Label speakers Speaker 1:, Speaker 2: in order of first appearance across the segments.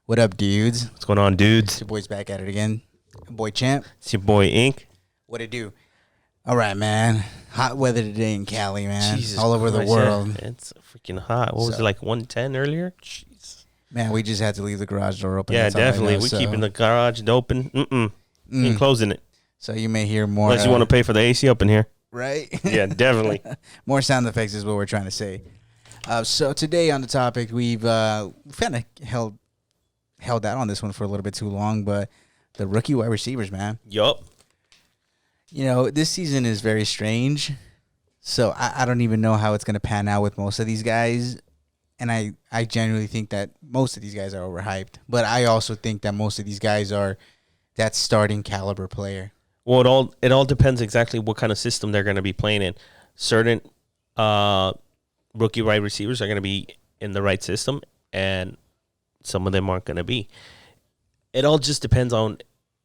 Speaker 1: What up, dudes?
Speaker 2: What's going on,
Speaker 1: It's
Speaker 2: dudes?
Speaker 1: your boy's back at it again. Boy Champ.
Speaker 2: It's your boy Ink.
Speaker 1: What it do? All right, man. Hot weather today in Cali, man.
Speaker 2: Jesus
Speaker 1: all over
Speaker 2: Christ,
Speaker 1: the world.
Speaker 2: yeah. It's freaking hot. What was
Speaker 1: So-
Speaker 2: it, like 110 earlier? Jeez.
Speaker 1: Man, we just had to leave the garage door open.
Speaker 2: Yeah,
Speaker 1: That's all I
Speaker 2: definitely.
Speaker 1: know,
Speaker 2: We're
Speaker 1: so-
Speaker 2: keeping the garage open. Ain't closing it.
Speaker 1: So you may hear more.
Speaker 2: Unless you want to pay for the AC up in here.
Speaker 1: Right?
Speaker 2: Yeah, definitely.
Speaker 1: More sound effects is what we're trying to say. So today on the topic, we've kind of held out on this one for a little bit too long, but the rookie wide receivers, man.
Speaker 2: Yup.
Speaker 1: You know, this season is very strange. So I don't even know how it's going to pan out with most of these guys. And I genuinely think that most of these guys are overhyped. But I also think that most of these guys are that starting caliber player.
Speaker 2: Well, it all depends exactly what kind of system they're going to be playing in. Certain rookie wide receivers are going to be in the right system, and some of them aren't going to be. It all just depends on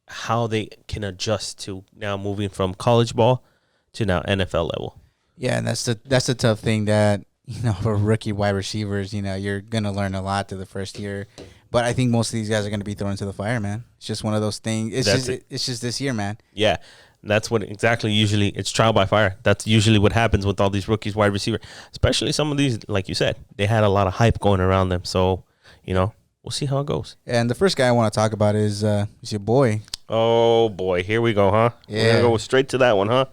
Speaker 2: how they can adjust to now moving from college ball to now NFL level.
Speaker 1: Yeah, and that's the tough thing that, for rookie wide receivers, you're going to learn a lot through the first year. But I think most of these guys are going to be thrown into the fire, man. It's just one of those things. It's just this year, man.
Speaker 2: Yeah, that's what exactly usually it's trial by fire. That's usually what happens with all these rookies wide receiver, especially some of these, like you said, they had a lot of hype going around them. So, we'll see how it goes.
Speaker 1: And the first guy I want to talk about is your boy.
Speaker 2: Oh, boy. Here we go, huh?
Speaker 1: Yeah.
Speaker 2: We're going to go straight to that one, huh?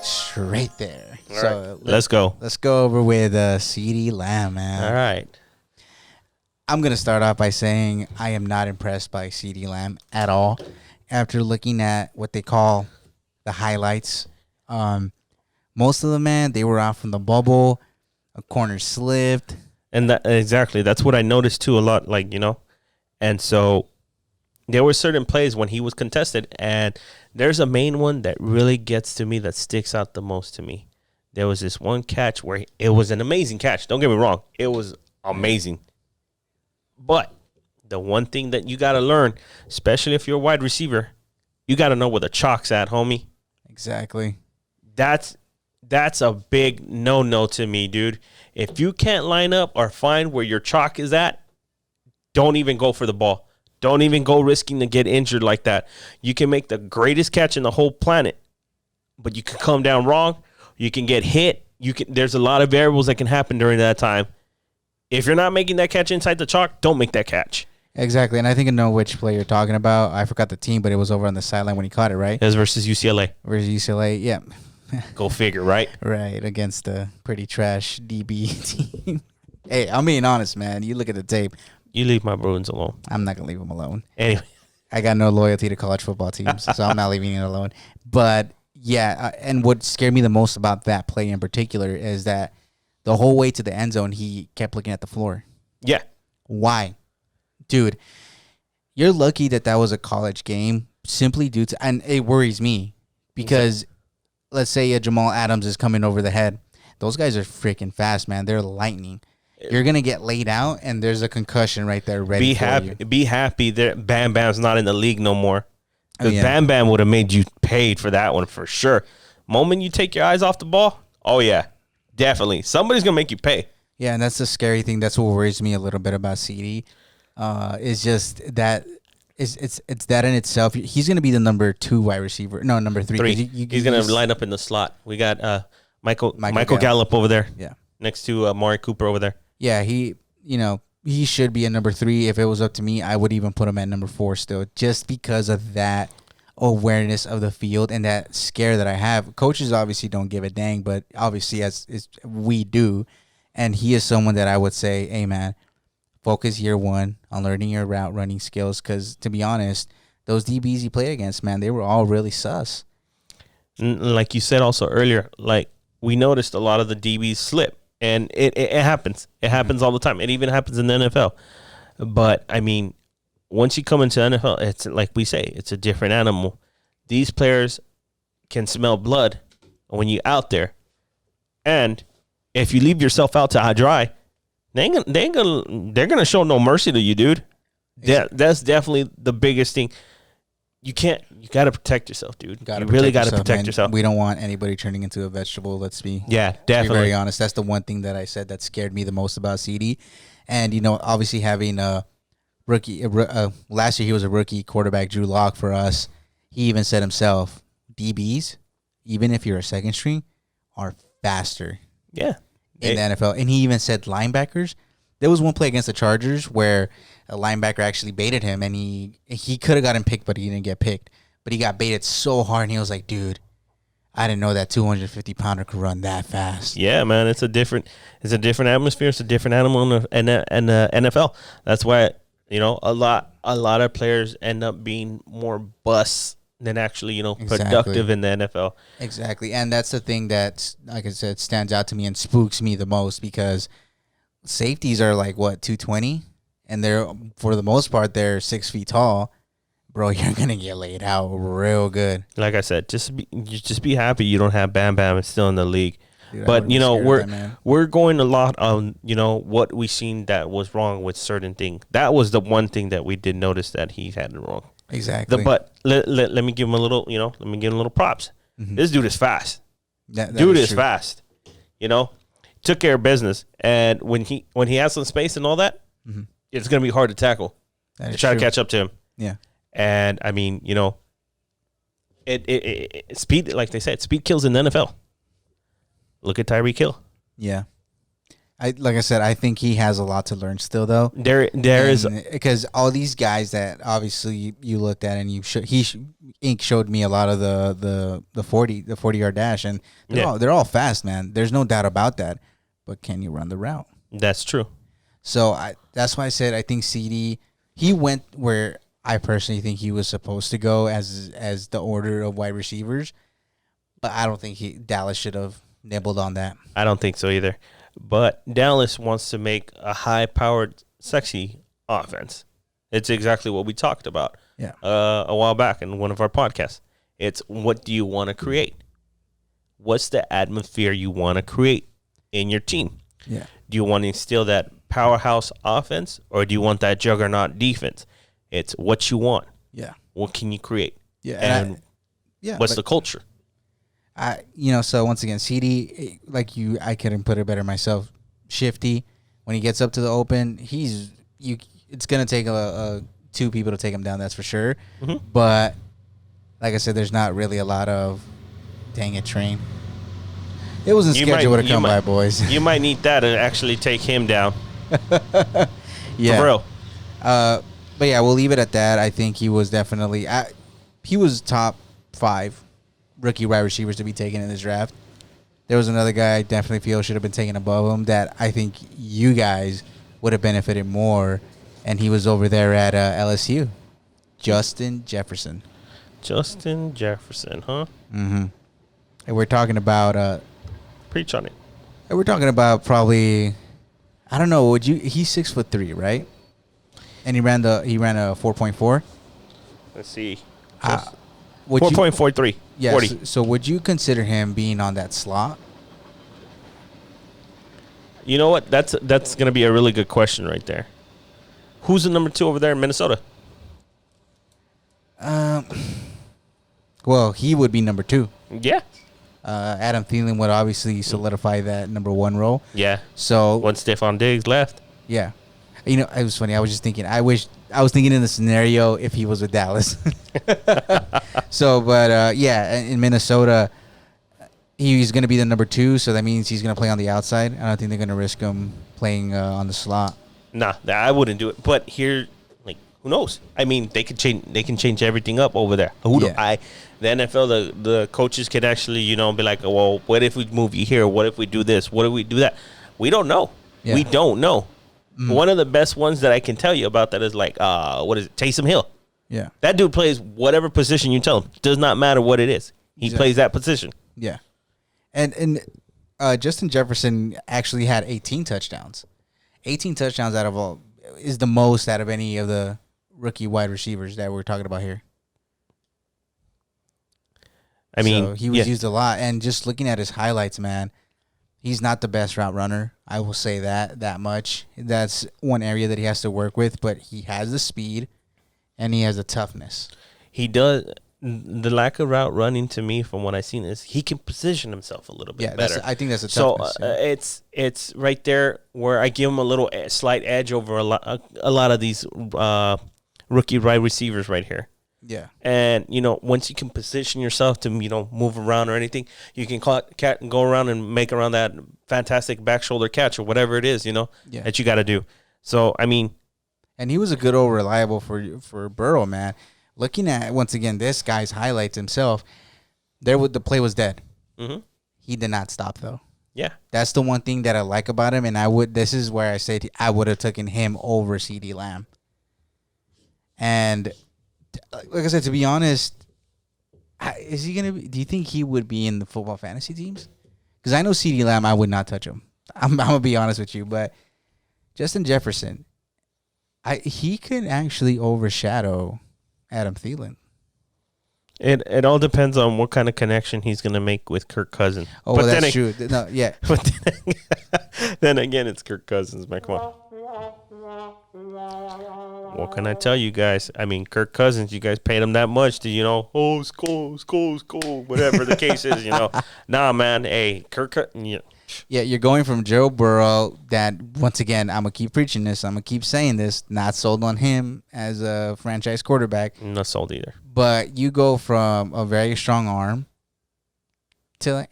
Speaker 1: Straight there.
Speaker 2: All right. Let's go.
Speaker 1: Let's go over with CeeDee Lamb, man.
Speaker 2: All right.
Speaker 1: I'm going to start off by saying I am not impressed by CeeDee Lamb at all. After looking at what they call the highlights, most of them, man, they were out from the bubble. A corner slipped.
Speaker 2: And exactly. That's what I noticed, too, a lot. And so there were certain plays when he was contested. And there's a main one that really gets to me, that sticks out the most to me. There was this one catch where it was an amazing catch. Don't get me wrong. It was amazing. But the one thing that you got to learn, especially if you're a wide receiver, you got to know where the chalk's at, homie.
Speaker 1: Exactly.
Speaker 2: That's a big no-no to me, dude. If you can't line up or find where your chalk is at, don't even go for the ball. Don't even go risking to get injured like that. You can make the greatest catch in the whole planet, but you can come down wrong. You can get hit. There's a lot of variables that can happen during that time. If you're not making that catch inside the chalk, don't make that catch.
Speaker 1: Exactly. And I think I know which play you're talking about. I forgot the team, but it was over on the sideline when he caught it, right?
Speaker 2: It was versus UCLA.
Speaker 1: Versus UCLA, yeah.
Speaker 2: Go figure, right?
Speaker 1: Right, against a pretty trash DB team. Hey, I'm being honest, man. You look at the tape.
Speaker 2: You leave my Bruins alone.
Speaker 1: I'm not going to leave him alone.
Speaker 2: Anyway.
Speaker 1: I got no loyalty to college football teams, so I'm not leaving it alone. But, yeah, and what scared me the most about that play in particular is that the whole way to the end zone, he kept looking at the floor.
Speaker 2: Yeah.
Speaker 1: Why? Dude, you're lucky that was a college game simply due to, and it worries me because let's say a Jamal Adams is coming over the head. Those guys are freaking fast, man. They're lightning. You're going to get laid out, and there's a concussion right there ready for you.
Speaker 2: Be happy that Bam Bam's not in the league no more. Because
Speaker 1: yeah.
Speaker 2: Bam Bam would have made you paid for that one for sure. Moment you take your eyes off the ball, oh, yeah, definitely. Somebody's going to make you pay.
Speaker 1: Yeah, and that's the scary thing. That's what worries me a little bit about CD. Is just that it's that in itself. He's going to be the number 2 wide receiver. No, number 3.
Speaker 2: He's going to line up in the slot. We got Michael Gallup over there.
Speaker 1: Yeah.
Speaker 2: Next to Amari Cooper over there.
Speaker 1: Yeah, he should be a number 3. If it was up to me, I would even put him at number 4 still, just because of that awareness of the field and that scare that I have. Coaches obviously don't give a dang, but obviously as we do. And he is someone that I would say, hey, man, focus year 1 on learning your route running skills. Because, to be honest, those DBs he played against, man, they were all really sus.
Speaker 2: Like you said also earlier, we noticed a lot of the DBs slip. And it happens. It happens all the time. It even happens in the NFL. But, I mean, once you come into NFL, it's like we say, it's a different animal. These players can smell blood when you're out there. And if you leave yourself out to dry, they're gonna show no mercy to you, dude. That's definitely the biggest thing. You got to protect yourself, dude. You really got to protect yourself.
Speaker 1: We don't want anybody turning into a vegetable. Let's be
Speaker 2: definitely
Speaker 1: very honest. That's the one thing that I said that scared me the most about CD. And obviously having a rookie. Last year he was a rookie quarterback, Drew Lock for us. He even said himself, DBs, even if you're a second string, are faster.
Speaker 2: Yeah.
Speaker 1: In the NFL. And he even said linebackers. There was one play against the Chargers where a linebacker actually baited him, and he could have gotten picked, but he didn't get picked. But he got baited so hard, and he was like, dude, I didn't know that 250-pounder could run that fast.
Speaker 2: Yeah, man, it's a different atmosphere. It's a different animal in the NFL. That's why a lot of players end up being more busts than actually productive in the NFL.
Speaker 1: Exactly, and that's the thing that, like I said, stands out to me and spooks me the most, because safeties are like 220, and they're, for the most part, they're 6 feet tall. Bro, you're gonna get laid out real good.
Speaker 2: Like I said, just be happy you don't have Bam Bam. It's still in the league.
Speaker 1: Dude,
Speaker 2: but we're going a lot on what we seen that was wrong with certain things. That was the one thing that we did notice that he had it wrong.
Speaker 1: Exactly.
Speaker 2: But let me give him a little props. Mm-hmm. This dude is fast.
Speaker 1: That
Speaker 2: dude is fast. Took care of business, and when he has some space and all that, mm-hmm. it's gonna be hard to tackle. To try to catch up to him.
Speaker 1: Yeah.
Speaker 2: And I mean, it speed, like they said, speed kills in the NFL. Look at Tyreek Hill.
Speaker 1: Yeah. Like I said, I think he has a lot to learn still, though.
Speaker 2: There is,
Speaker 1: because all these guys that obviously you looked at, and Ink showed me a lot of the 40-yard dash, and they're all fast, man. There's no doubt about that. But can you run the route?
Speaker 2: That's true.
Speaker 1: So that's why I said I think CD, he went where I personally think he was supposed to go as the order of wide receivers, but I don't think Dallas should have nibbled on that.
Speaker 2: I don't think so either. But Dallas wants to make a high-powered, sexy offense. It's exactly what we talked about a while back in one of our podcasts. It's, what do you want to create? What's the atmosphere you want to create in your team?
Speaker 1: Yeah.
Speaker 2: Do you want to instill that powerhouse offense, or do you want that juggernaut defense? It's what you want.
Speaker 1: Yeah.
Speaker 2: What can you create?
Speaker 1: Yeah.
Speaker 2: And what's the culture?
Speaker 1: So once again, CD, I couldn't put it better myself. Shifty, when he gets up to the open, it's gonna take two people to take him down. That's for sure. Mm-hmm. But like I said, there's not really a lot of, dang it, train. It wasn't scheduled to come by, boys.
Speaker 2: You might need that to actually take him down.
Speaker 1: Yeah.
Speaker 2: For real.
Speaker 1: But yeah, we'll leave it at that. I think he was definitely he was top 5 rookie wide receivers to be taken in this draft. There was another guy I definitely feel should have been taken above him that I think you guys would have benefited more, and he was over there at LSU. Justin Jefferson.
Speaker 2: Justin Jefferson, huh?
Speaker 1: Mm-hmm. And we're talking about
Speaker 2: preach on it.
Speaker 1: And we're talking about probably, I don't know, he's 6'3", right? And he ran a 4.4.
Speaker 2: Let's see.
Speaker 1: 4.43.
Speaker 2: Yeah. 40.
Speaker 1: So would you consider him being on that slot?
Speaker 2: You know what? That's going to be a really good question right there. Who's the number 2 over there in Minnesota?
Speaker 1: Well, he would be number 2.
Speaker 2: Yeah.
Speaker 1: Adam Thielen would obviously solidify that number 1 role.
Speaker 2: Yeah.
Speaker 1: So
Speaker 2: once Stephon Diggs left.
Speaker 1: Yeah. It was funny. I was just thinking. I was thinking in the scenario if he was with Dallas. So, but in Minnesota, he's going to be the number 2. So that means he's going to play on the outside. I don't think they're going to risk him playing on the slot.
Speaker 2: Nah, I wouldn't do it. But here, who knows? I mean, they can change everything up over there. The NFL, the coaches can actually, be like, well, what if we move you here? What if we do this? What if we do that? We don't know. Yeah. We don't know. Mm. One of the best ones that I can tell you about that is what is it? Taysom Hill.
Speaker 1: Yeah.
Speaker 2: That dude plays whatever position you tell him. Does not matter what it is. He plays that position.
Speaker 1: Yeah. And Justin Jefferson actually had 18 touchdowns. 18 touchdowns out of all is the most out of any of the rookie wide receivers that we're talking about here. I mean, so he was used a lot. And just looking at his highlights, man, he's not the best route runner. I will say that much. That's one area that he has to work with, but he has the speed and he has the toughness.
Speaker 2: He does. the lack of route running to me, from what I've seen, is he can position himself a little bit better.
Speaker 1: I think that's a
Speaker 2: So
Speaker 1: toughness. Yeah.
Speaker 2: it's right there where I give him a little slight edge over a lot of these rookie wide receivers right here.
Speaker 1: Yeah.
Speaker 2: And, once you can position yourself to, move around or anything, you can go around and make around that fantastic back shoulder catch or whatever it is, that you got to do. So, I mean.
Speaker 1: And he was a good old reliable for Burrow, man. Looking at, once again, this guy's highlights himself, the play was dead.
Speaker 2: Mm-hmm.
Speaker 1: He did not stop, though.
Speaker 2: Yeah.
Speaker 1: That's the one thing that I like about him, and this is where I said I would have taken him over CeeDee Lamb. And like I said, to be honest, is he gonna be? Do you think he would be in the football fantasy teams? Because I know CeeDee Lamb, I would not touch him. I'm gonna be honest with you, but Justin Jefferson, he could actually overshadow Adam Thielen.
Speaker 2: It all depends on what kind of connection he's gonna make with Kirk Cousins.
Speaker 1: Oh, well, that's true. No, yeah.
Speaker 2: But then again, it's Kirk Cousins, man. Come on. What can I tell you guys? I mean, Kirk Cousins, you guys paid him that much to, school, whatever the case is, Nah, man, hey,
Speaker 1: Yeah, you're going from Joe Burrow that, once again, I'm going to keep preaching this. I'm going to keep saying this. Not sold on him as a franchise quarterback.
Speaker 2: Not sold either.
Speaker 1: But you go from a very strong arm to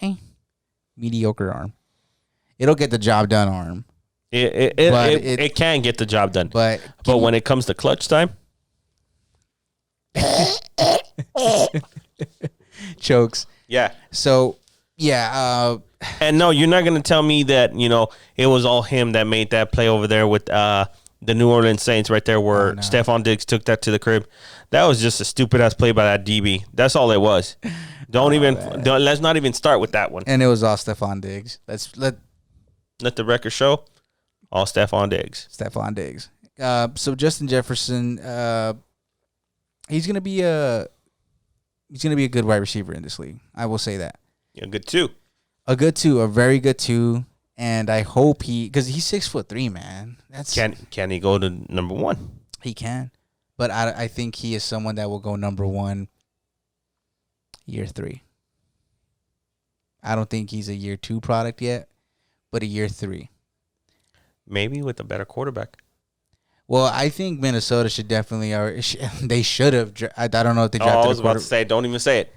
Speaker 1: mediocre arm. It'll get the job done arm.
Speaker 2: It can get the job done. But when it comes to clutch time.
Speaker 1: Chokes.
Speaker 2: Yeah.
Speaker 1: So, yeah.
Speaker 2: And no, you're not going to tell me that, it was all him that made that play over there with the New Orleans Saints right there where Stephon Diggs took that to the crib. That was just a stupid-ass play by that DB. That's all it was. Let's not even start with that one.
Speaker 1: And it was all Stephon Diggs.
Speaker 2: Let the record show. All Stephon Diggs.
Speaker 1: So Justin Jefferson, he's gonna be a good wide receiver in this league. I will say that.
Speaker 2: Yeah, good two.
Speaker 1: A very good two, and I hope because he's 6'3", man.
Speaker 2: Can he go to number one?
Speaker 1: He can, but I think he is someone that will go number one year 3. I don't think he's a year 2 product yet, but a year 3.
Speaker 2: Maybe with a better quarterback.
Speaker 1: Well, I think Minnesota should definitely, they should have. I don't know if they drafted.
Speaker 2: I was about to say, don't even say it.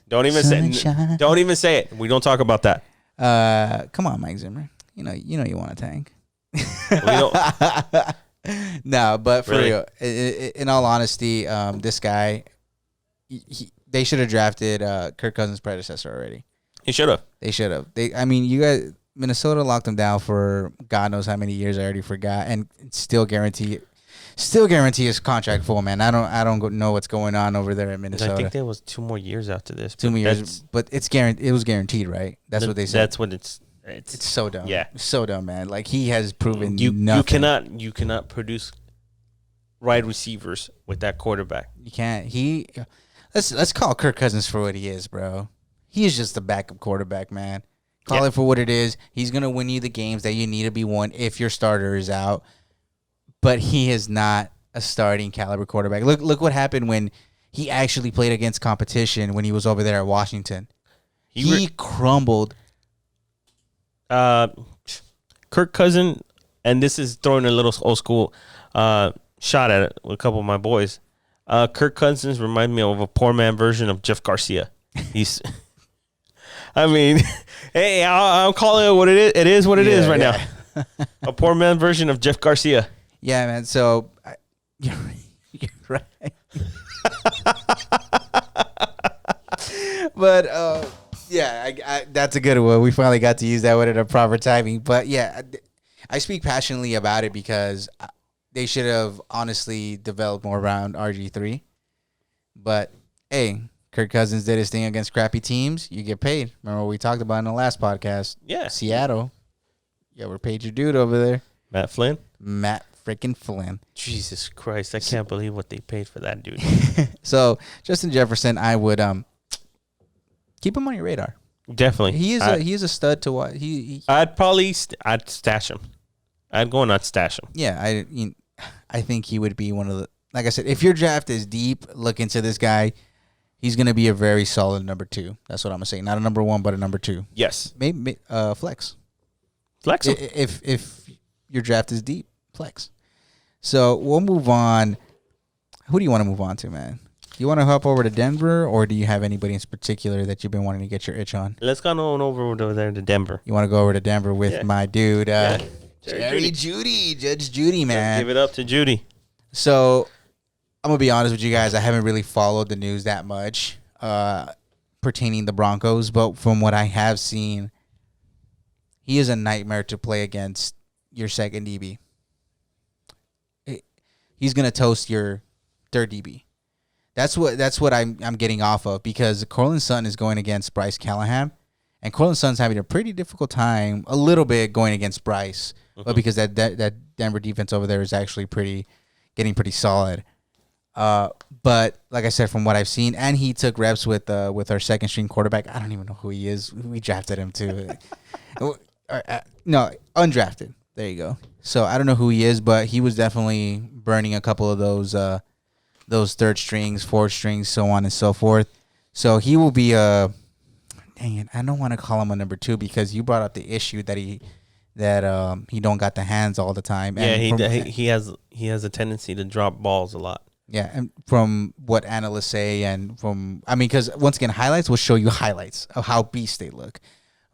Speaker 2: Don't even say it. Don't even say it. We don't talk about that.
Speaker 1: Come on, Mike Zimmer. You you want to tank. No, but for real, in all honesty, this guy, they should have drafted Kirk Cousins' predecessor already.
Speaker 2: He should have.
Speaker 1: They should have. You guys. Minnesota locked him down for God knows how many years. I already forgot, and still guarantee his contract full. Man, I don't know what's going on over there at Minnesota.
Speaker 2: I think there was 2 more years after this.
Speaker 1: 2 more years, but it's guaranteed. It was guaranteed, right? That's what they said.
Speaker 2: That's what it's
Speaker 1: so dumb.
Speaker 2: Yeah,
Speaker 1: so dumb, man. Like he has proven
Speaker 2: nothing. You cannot produce wide receivers with that quarterback.
Speaker 1: You can't. Let's call Kirk Cousins for what he is, bro. He is just a backup quarterback, man. Call it for what it is. He's going to win you the games that you need to be won if your starter is out. But he is not a starting caliber quarterback. Look what happened when he actually played against competition when he was over there at Washington. He crumbled.
Speaker 2: Kirk Cousins, and this is throwing a little old school shot at it with a couple of my boys. Kirk Cousins reminds me of a poor man version of Jeff Garcia. He's... I mean, hey, I'm calling it what it is. It is what it is right now. A poor man version of Jeff Garcia.
Speaker 1: Yeah, man. So, you're right. But, I that's a good one. We finally got to use that one at a proper timing. But, yeah, I speak passionately about it because they should have honestly developed more around RG3. But, hey, Kirk Cousins did his thing against crappy teams. You get paid. Remember what we talked about in the last podcast?
Speaker 2: Yeah.
Speaker 1: Seattle. Yeah, we're paid your dude over there.
Speaker 2: Matt Flynn?
Speaker 1: Matt freaking Flynn.
Speaker 2: Jesus Christ. I can't believe what they paid for that dude.
Speaker 1: So, Justin Jefferson, I would keep him on your radar.
Speaker 2: Definitely.
Speaker 1: He is a stud to watch.
Speaker 2: I'd stash him. I'd go and I'd stash him.
Speaker 1: Yeah, I think he would be one of the, like I said, if your draft is deep, look into this guy. He's going to be a very solid number 2. That's what I'm going to say. Not a number 1, but a number 2.
Speaker 2: Yes.
Speaker 1: Maybe flex.
Speaker 2: Flex him.
Speaker 1: If your draft is deep, flex. So we'll move on. Who do you want to move on to, man? You want to hop over to Denver, or do you have anybody in particular that you've been wanting to get your itch on?
Speaker 2: Let's go on over there to Denver.
Speaker 1: You want to go over to Denver with my dude,
Speaker 2: Jerry
Speaker 1: Judy, Judge Judy, man.
Speaker 2: Let's give it up to Judy.
Speaker 1: So I'm going to be honest with you guys. I haven't really followed the news that much pertaining the Broncos, but from what I have seen, he is a nightmare to play against your second DB. He's going to toast your third DB. That's what I'm getting off of, because Cortland Sutton is going against Bryce Callahan, and Cortland Sutton's having a pretty difficult time a little bit going against Bryce, but because that Denver defense over there is actually getting pretty solid. But like I said, from what I've seen, and he took reps with our second string quarterback. I don't even know who he is. We drafted him too. No, undrafted. There you go. So I don't know who he is, but he was definitely burning a couple of those third strings, fourth strings, so on and so forth. So he will be dang it, I don't want to call him a number 2, because you brought up the issue that he don't got the hands all the time.
Speaker 2: And he has a tendency to drop balls a lot.
Speaker 1: Yeah, and from what analysts say, and because once again, highlights will show you highlights of how beast they look.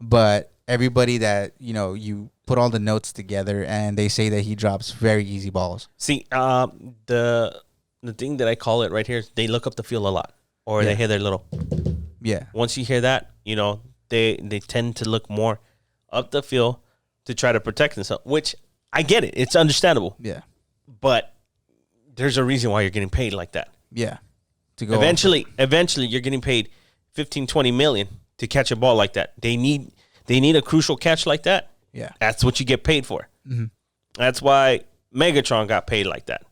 Speaker 1: But everybody that, you put all the notes together, and they say that he drops very easy balls.
Speaker 2: See, the thing that I call it right here is they look up the field a lot, or they hear their little.
Speaker 1: Yeah.
Speaker 2: Once you hear that, they tend to look more up the field to try to protect themselves, which I get it. It's understandable.
Speaker 1: Yeah.
Speaker 2: But there's a reason why you're getting paid like that.
Speaker 1: Yeah. To go
Speaker 2: eventually you're getting paid 15, 20 million to catch a ball like that. They need a crucial catch like that.
Speaker 1: Yeah.
Speaker 2: That's what you get paid for.
Speaker 1: Mm-hmm.
Speaker 2: That's why Megatron got paid like that.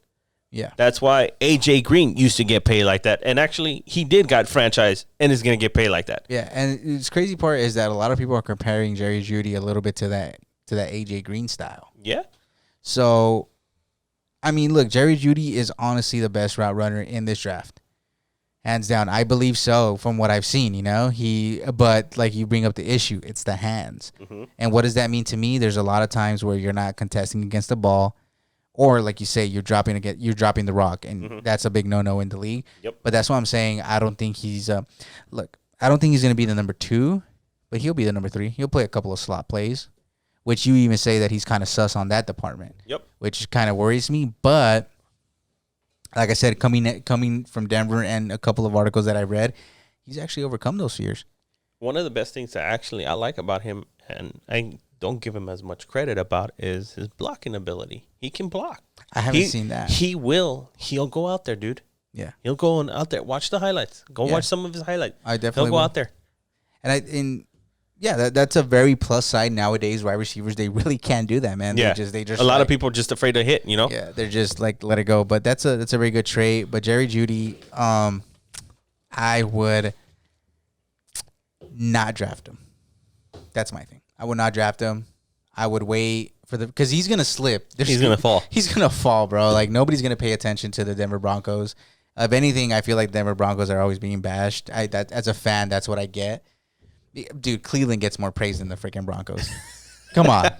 Speaker 1: Yeah.
Speaker 2: That's why AJ Green used to get paid like that. And actually, he did got franchised and is going to get paid like that.
Speaker 1: Yeah, and the crazy part is that a lot of people are comparing Jerry Jeudy a little bit to that AJ Green style.
Speaker 2: Yeah.
Speaker 1: So, look, Jerry Jeudy is honestly the best route runner in this draft. Hands down. I believe so from what I've seen, but like you bring up the issue, it's the hands. Mm-hmm. And what does that mean to me? There's a lot of times where you're not contesting against the ball, or like you say, you're dropping the rock, and that's a big no-no in the league.
Speaker 2: Yep.
Speaker 1: But that's what I'm saying. I don't think he's I don't think he's going to be the number 2, but he'll be the number 3. He'll play a couple of slot plays, which you even say that he's kind of sus on that department.
Speaker 2: Yep.
Speaker 1: Which kind of worries me. But like I said, coming from Denver and a couple of articles that I read, he's actually overcome those fears.
Speaker 2: One of the best things that I like about him, and I don't give him as much credit about, is his blocking ability. He can block.
Speaker 1: I haven't seen that.
Speaker 2: He'll go out there, dude.
Speaker 1: Yeah.
Speaker 2: He'll go out there. Watch the highlights. Watch some of his highlights.
Speaker 1: I definitely
Speaker 2: He'll go out there.
Speaker 1: That's a very plus side nowadays. Wide receivers, they really can't do that, man.
Speaker 2: Yeah.
Speaker 1: They just
Speaker 2: a lot of people are just afraid to hit,
Speaker 1: Yeah, they're just like, let it go. But that's a very good trade. But Jerry Jeudy, I would not draft him. That's my thing. I would not draft him. I would wait because he's gonna slip.
Speaker 2: He's gonna fall.
Speaker 1: He's gonna fall, bro. Like, nobody's gonna pay attention to the Denver Broncos. If anything, I feel like Denver Broncos are always being bashed. As a fan, that's what I get. Dude, Cleveland gets more praise than the freaking Broncos. Come on.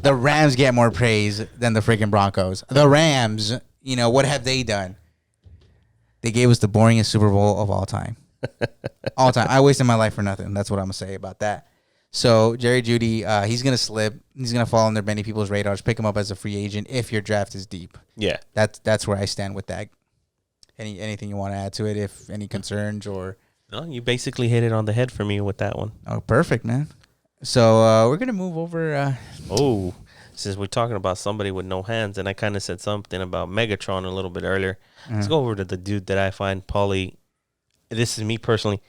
Speaker 1: The Rams get more praise than the freaking Broncos. The Rams, what have they done? They gave us the boringest Super Bowl of all time. All time. I wasted my life for nothing. That's what I'm going to say about that. So, Jerry Jeudy, he's going to slip. He's going to fall under many people's radars. Pick him up as a free agent if your draft is deep.
Speaker 2: Yeah.
Speaker 1: That's where I stand with that. Anything you want to add to it, if any concerns or...
Speaker 2: No, you basically hit it on the head for me with that one.
Speaker 1: Oh, perfect, man. So we're going to move over.
Speaker 2: Since we're talking about somebody with no hands, and I kind of said something about Megatron a little bit earlier, let's go over to the dude that I find, Paulie. This is me personally.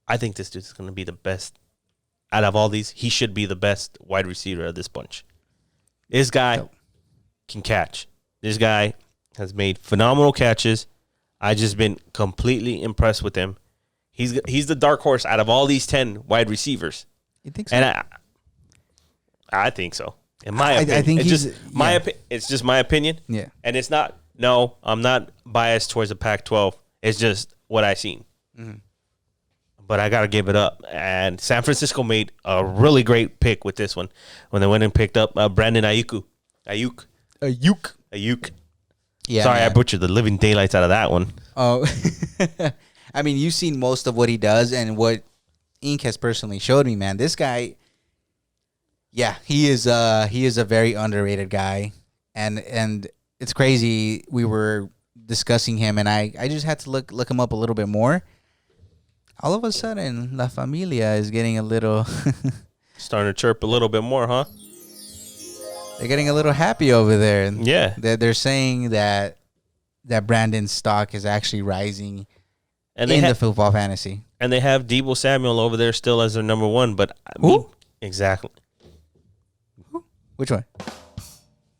Speaker 2: I think this dude's going to be the best. Out of all these, he should be the best wide receiver of this bunch. This guy can catch. This guy has made phenomenal catches. I just been completely impressed with him. He's the dark horse out of all these 10 wide receivers.
Speaker 1: You think so?
Speaker 2: And I think so. In my opinion,
Speaker 1: I think
Speaker 2: it's just my opinion.
Speaker 1: Yeah.
Speaker 2: And it's not. No, I'm not biased towards the Pac-12. It's just what I seen. But I got to give it up. And San Francisco made a really great pick with this one when they went and picked up Brandon Ayuk.
Speaker 1: Yeah.
Speaker 2: Sorry,
Speaker 1: man.
Speaker 2: I butchered the living daylights out of that one.
Speaker 1: Oh, I mean, you've seen most of what he does and what Ink has personally showed me, man. This guy, yeah, he is a very underrated guy, and it's crazy. We were discussing him, and I just had to look him up a little bit more. All of a sudden, La Familia is getting a little
Speaker 2: Starting to chirp a little bit more, huh?
Speaker 1: they're getting a little happy over there.
Speaker 2: Yeah.
Speaker 1: They're saying that Brandon's stock is actually rising
Speaker 2: And
Speaker 1: in the football fantasy.
Speaker 2: And they have Deebo Samuel over there still as their number one. But I mean, exactly.
Speaker 1: Which one?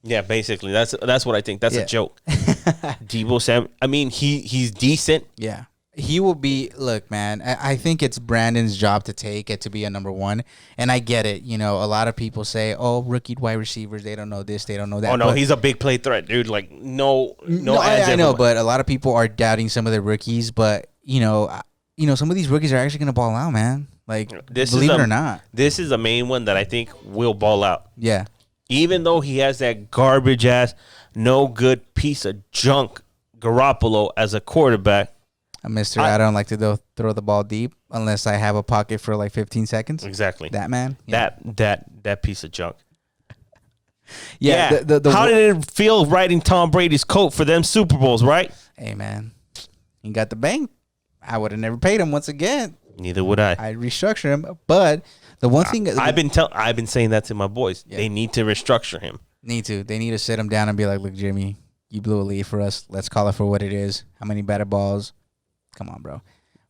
Speaker 2: Yeah, basically. That's what I think. That's a joke. Deebo Samuel. I mean, he's decent.
Speaker 1: Yeah. He will be, look, man, I think it's Brandon's job to take it to be a number one. And I get it. You know, a lot of people say, oh, rookie wide receivers, they don't know this, they don't know that.
Speaker 2: Oh, no,
Speaker 1: but
Speaker 2: he's a big play threat, dude. Like, no
Speaker 1: I
Speaker 2: ads
Speaker 1: know,
Speaker 2: everywhere.
Speaker 1: but a lot of people are doubting some of the rookies. But, you know, some of these rookies are actually going to ball out, man. Like, believe it or not.
Speaker 2: This is the main one that I think will ball out.
Speaker 1: Yeah.
Speaker 2: Even though he has that garbage-ass, no good piece of junk Garoppolo as a quarterback.
Speaker 1: I don't like to throw the ball deep unless I have a pocket for like 15 seconds.
Speaker 2: Exactly.
Speaker 1: That man. Yeah.
Speaker 2: That piece of junk.
Speaker 1: Yeah.
Speaker 2: How did it feel riding Tom Brady's coat for them Super Bowls, right?
Speaker 1: Hey, man. He got the bank. I would have never paid him once again.
Speaker 2: Neither would I.
Speaker 1: I'd restructure him. But the one thing
Speaker 2: I've been saying that to my boys. Yeah. They need to restructure him.
Speaker 1: They need to sit him down and be like, look, Jimmy, you blew a lead for us. Let's call it for what it is. How many batted balls? Come on, bro.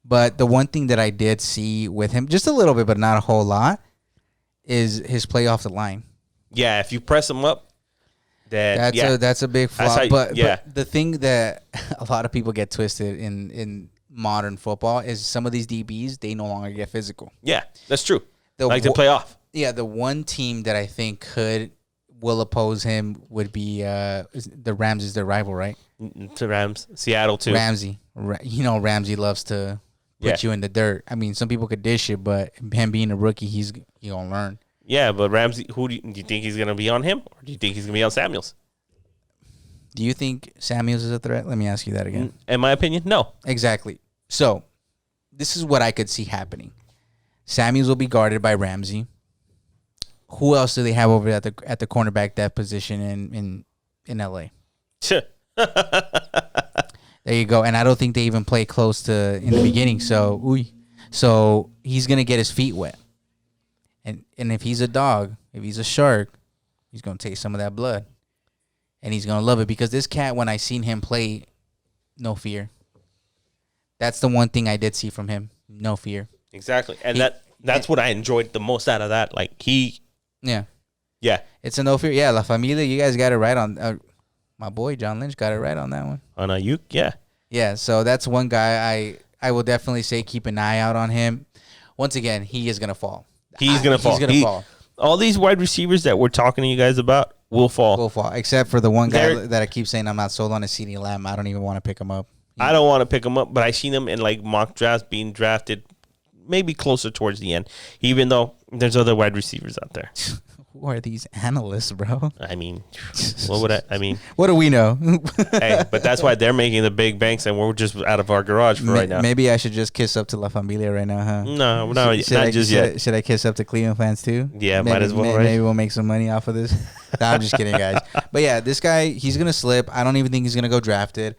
Speaker 1: But the one thing that I did see with him, just a little bit, but not a whole lot, is his play off the line.
Speaker 2: Yeah, if you press him up,
Speaker 1: that's a big flop. But the thing that a lot of people get twisted in modern football is some of these DBs, they no longer get physical.
Speaker 2: Yeah, that's true. To play off.
Speaker 1: Yeah, the one team that I think will oppose him would be the Rams is their rival, right?
Speaker 2: To Rams, Seattle too.
Speaker 1: Ramsey, Ramsey loves to put you in the dirt. I mean, some people could dish it, but him being a rookie, he's gonna learn.
Speaker 2: Yeah, but Ramsey, do you think he's gonna be on him, or do you think he's gonna be on Samuels?
Speaker 1: Do you think Samuels is a threat? Let me ask you that again.
Speaker 2: In my opinion, no.
Speaker 1: Exactly. So, this is what I could see happening. Samuels will be guarded by Ramsey. Who else do they have over at the cornerback depth position in LA? There you go. And I don't think they even play close to in the beginning. So he's gonna get his feet wet. And if he's a dog, if he's a shark, he's gonna taste some of that blood. And he's gonna love it because this cat, when I seen him play, no fear. That's the one thing I did see from him. No fear.
Speaker 2: Exactly. And that's what I enjoyed the most out of that. Like
Speaker 1: Yeah.
Speaker 2: It's
Speaker 1: a no fear. Yeah, La Familia, you guys got it right on. My boy John Lynch got it right on that one.
Speaker 2: On Ayuk, yeah.
Speaker 1: Yeah, so that's one guy I will definitely say keep an eye out on him. Once again, he is gonna fall.
Speaker 2: He's gonna fall. All these wide receivers that we're talking to you guys about will fall.
Speaker 1: Except for the one guy that I keep saying I'm not sold on is CeeDee Lamb. I don't even want to pick him up.
Speaker 2: I don't want to pick him up, but I seen him in like mock drafts being drafted maybe closer towards the end, even though there's other wide receivers out there.
Speaker 1: Who are these analysts, bro?
Speaker 2: I mean, what do we know? Hey, but that's why they're making the big banks and we're just out of our garage for right now.
Speaker 1: Maybe I should just kiss up to La Familia right now, huh?
Speaker 2: No, not just yet.
Speaker 1: Should I kiss up to Cleveland fans too?
Speaker 2: Yeah, might as well, right?
Speaker 1: Maybe we'll make some money off of this. Nah, I'm just kidding, guys. But yeah, this guy, he's going to slip. I don't even think he's going to go drafted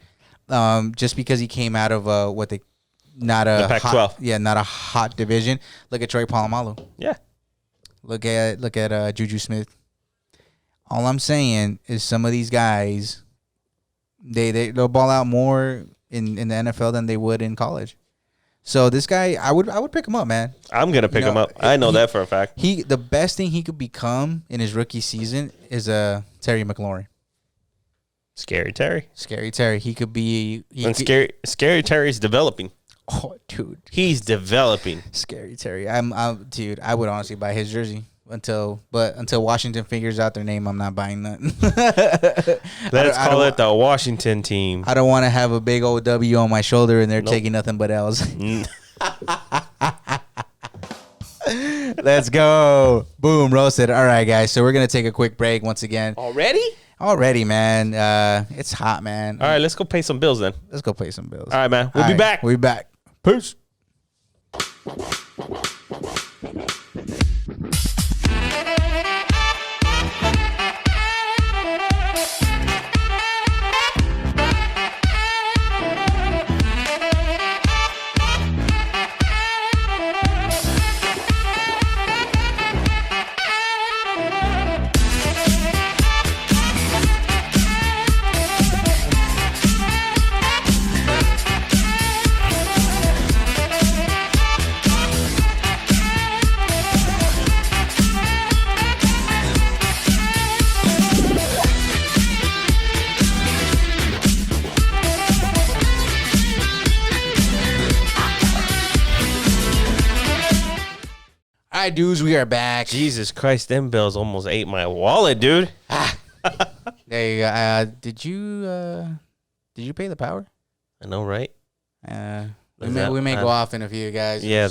Speaker 1: just because he came out of the Pac-12. Not a hot division. Look at Troy Polamalu.
Speaker 2: Yeah.
Speaker 1: Look at Juju Smith. All I'm saying is some of these guys, they'll ball out more in the NFL than they would in college. So this guy, I would pick him up, man.
Speaker 2: I'm gonna pick him up. I know that for a fact.
Speaker 1: The best thing he could become in his rookie season is Terry McLaurin.
Speaker 2: Scary Terry.
Speaker 1: He could be.
Speaker 2: Scary Terry's developing.
Speaker 1: Oh, dude,
Speaker 2: he's developing.
Speaker 1: Scary Terry. Dude, I would honestly buy his jersey. until Washington figures out their name, I'm not buying nothing.
Speaker 2: Let's call it the Washington team.
Speaker 1: I don't want to have a big old W on my shoulder and they're taking nothing but L's. Let's go. Boom, roasted. All right, guys. So we're going to take a quick break once again. Already, man. It's hot, man.
Speaker 2: All right, let's go pay some bills then.
Speaker 1: Let's go pay some bills.
Speaker 2: All right, man. We'll be back.
Speaker 1: We'll be back. Peace. All right, dudes, we are back.
Speaker 2: Jesus Christ, them bills almost ate my wallet, dude.
Speaker 1: There you go. Did you pay the power?
Speaker 2: I know, right?
Speaker 1: We may go off in a few, guys.
Speaker 2: Yeah.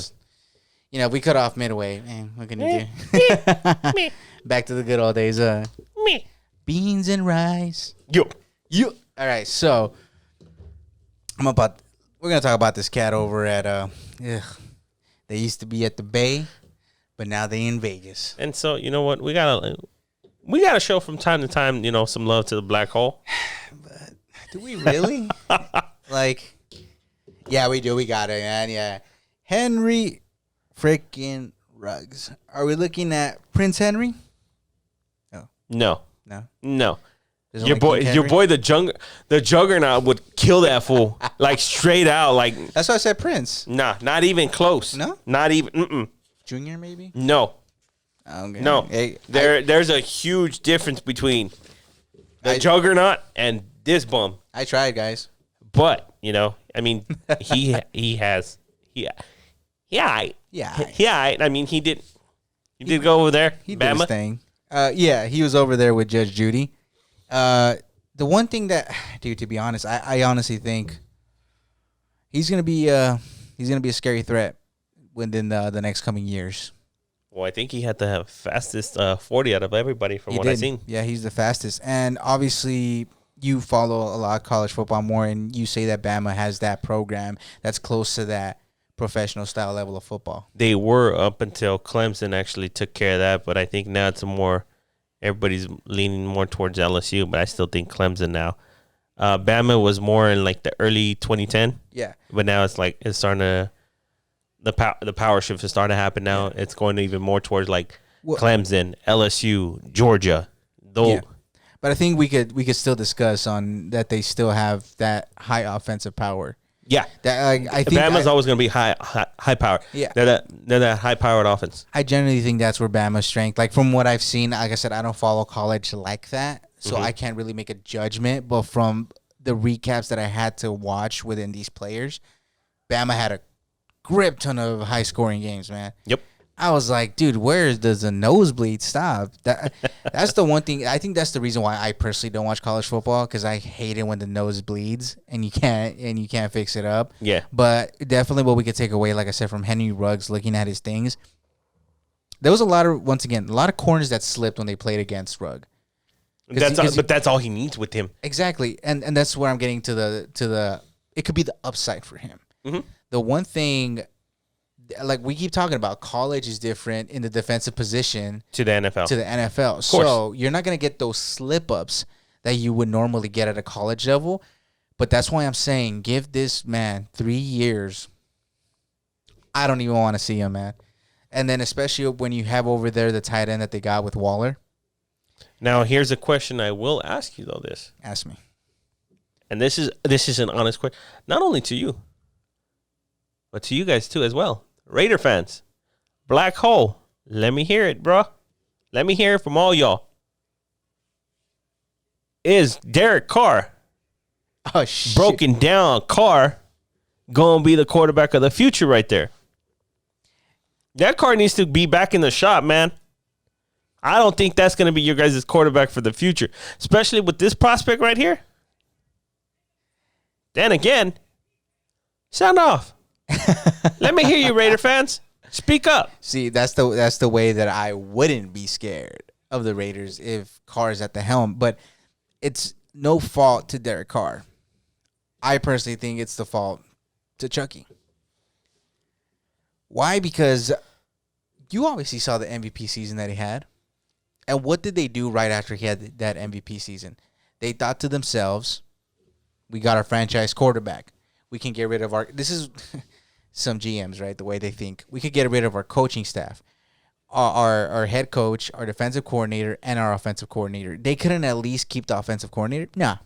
Speaker 1: We cut off midway. Man, what can you do? Back to the good old days. Beans and rice.
Speaker 2: Yo.
Speaker 1: All right, so we're gonna talk about this cat over at they used to be at the Bay, but now they in Vegas.
Speaker 2: And so, you know what? We gotta show from time to time, some love to the black hole.
Speaker 1: But do we really? Yeah, we do. We got it, man. Yeah. Henry freaking Ruggs. Are we looking at Prince Henry?
Speaker 2: No.
Speaker 1: There's
Speaker 2: Your
Speaker 1: only
Speaker 2: boy, the Juggernaut would kill that fool, like straight out. Like
Speaker 1: that's why I said Prince.
Speaker 2: Nah, not even close.
Speaker 1: No,
Speaker 2: not even.
Speaker 1: Junior, maybe.
Speaker 2: No,
Speaker 1: okay.
Speaker 2: No.
Speaker 1: Hey,
Speaker 2: there's a huge difference between the Juggernaut and this bum.
Speaker 1: I tried, guys.
Speaker 2: But I mean, he has. I mean, he did go over there.
Speaker 1: He
Speaker 2: Bama.
Speaker 1: did his thing. Yeah, he was over there with Judge Judy. The one thing that, dude, to be honest, I honestly think he's gonna be a scary threat within the next coming years.
Speaker 2: Well, I think he had the fastest 40 out of everybody from what I've seen.
Speaker 1: Yeah, he's the fastest, and obviously you follow a lot of college football more, and you say that Bama has that program that's close to that professional style level of football.
Speaker 2: They were up until Clemson actually took care of that, but I think now it's everybody's leaning more towards LSU, but I still think Clemson now. Bama was more in like the early 2010.
Speaker 1: Yeah.
Speaker 2: But now it's starting to, the power shift is starting to happen now. Yeah. It's going even more towards Clemson, LSU, Georgia.
Speaker 1: Yeah. But I think we could still discuss on that they still have that high offensive power.
Speaker 2: Yeah,
Speaker 1: I think
Speaker 2: Bama's always going to be high power.
Speaker 1: Yeah,
Speaker 2: they're that high powered offense.
Speaker 1: I generally think that's where Bama's strength. Like from what I've seen, like I said, I don't follow college like that, so I can't really make a judgment. But from the recaps that I had to watch within these players, Bama had a grip ton of high scoring games, man.
Speaker 2: Yep.
Speaker 1: I was like, dude, where does the nosebleed stop? That's the one thing. I think that's the reason why I personally don't watch college football, because I hate it when the nose bleeds and you can't fix it up.
Speaker 2: Yeah.
Speaker 1: But definitely what we could take away, like I said, from Henry Ruggs looking at his things, there was a lot of corners that slipped when they played against Ruggs.
Speaker 2: But that's all he needs with him.
Speaker 1: Exactly, and that's where I'm getting to the. It could be the upside for him.
Speaker 2: Mm-hmm.
Speaker 1: The one thing. Like we keep talking about, college is different in the defensive position
Speaker 2: to the NFL.
Speaker 1: So you're not going to get those slip-ups that you would normally get at a college level. But that's why I'm saying give this man 3 years. I don't even want to see him, man. And then especially when you have over there the tight end that they got with Waller.
Speaker 2: Now, here's a question I will ask you, though.
Speaker 1: Ask me.
Speaker 2: And this is an honest question. Not only to you, but to you guys, too, as well. Raider fans, black hole, let me hear it, bro. Let me hear it from all y'all. Is Derek Carr, broken down Carr, going to be the quarterback of the future right there? That Carr needs to be back in the shop, man. I don't think that's going to be your guys' quarterback for the future, especially with this prospect right here. Then again, sound off. Let me hear you, Raider fans. Speak up.
Speaker 1: See, that's the way that I wouldn't be scared of the Raiders if Carr's at the helm. But it's no fault to Derek Carr. I personally think it's the fault to Chucky. Why? Because you obviously saw the MVP season that he had. And what did they do right after he had that MVP season? They thought to themselves, we got our franchise quarterback. We can get rid of our... This is some GMs, right? The way they think. We could get rid of our coaching staff, our head coach, our defensive coordinator, and our offensive coordinator. They couldn't at least keep the offensive coordinator? Nah.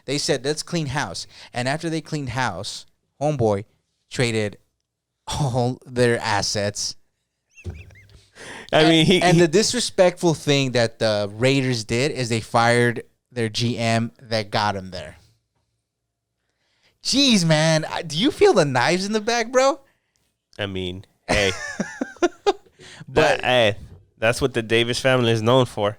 Speaker 1: They said, let's clean house. And after they cleaned house, homeboy traded all their assets.
Speaker 2: I mean,
Speaker 1: the disrespectful thing that the Raiders did is they fired their GM that got him there. Jeez, man. Do you feel the knives in the back, bro?
Speaker 2: I mean, hey. But that's what the Davis family is known for.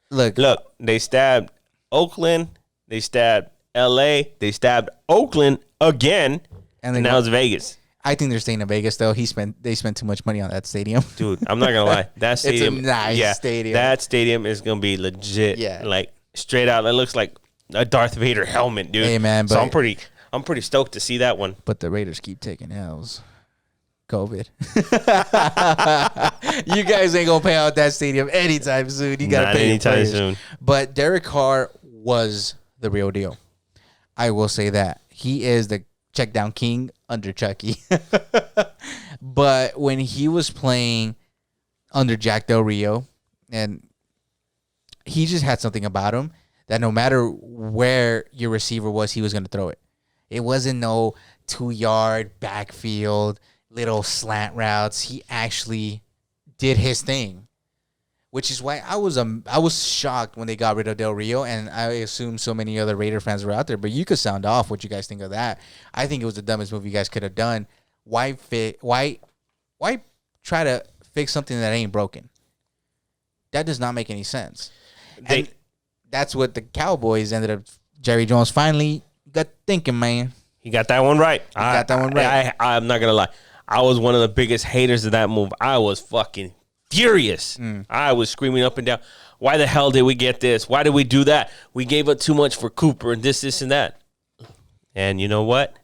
Speaker 1: Look,
Speaker 2: they stabbed Oakland. They stabbed L.A. They stabbed Oakland again. And now it's Vegas.
Speaker 1: I think they're staying in Vegas, though. They spent too much money on that stadium.
Speaker 2: Dude, I'm not going to lie. That stadium.
Speaker 1: It's a nice stadium.
Speaker 2: That stadium is going to be legit.
Speaker 1: Yeah.
Speaker 2: Like, straight out. It looks like a Darth Vader helmet, dude.
Speaker 1: Hey, man.
Speaker 2: So I'm pretty stoked to see that one.
Speaker 1: But the Raiders keep taking L's. COVID. You guys ain't going to pay out that stadium anytime soon. You got to pay
Speaker 2: anytime soon.
Speaker 1: But Derek Carr was the real deal. I will say that. He is the check down king under Chucky. But when he was playing under Jack Del Rio, and he just had something about him that no matter where your receiver was, he was going to throw it. It wasn't no 2-yard backfield, little slant routes. He actually did his thing, which is why I was shocked when they got rid of Del Rio, and I assume so many other Raider fans were out there. But you could sound off what you guys think of that. I think it was the dumbest move you guys could have done. Why try to fix something that ain't broken? That does not make any sense. And that's what the Cowboys ended up. Jerry Jones finally got thinking, man.
Speaker 2: He got that one right.
Speaker 1: Got that one right.
Speaker 2: I'm not gonna lie. I was one of the biggest haters of that move. I was fucking furious. I was screaming up and down. Why the hell did we get this? Why did we do that? We gave up too much for Cooper and this, and that. And you know what?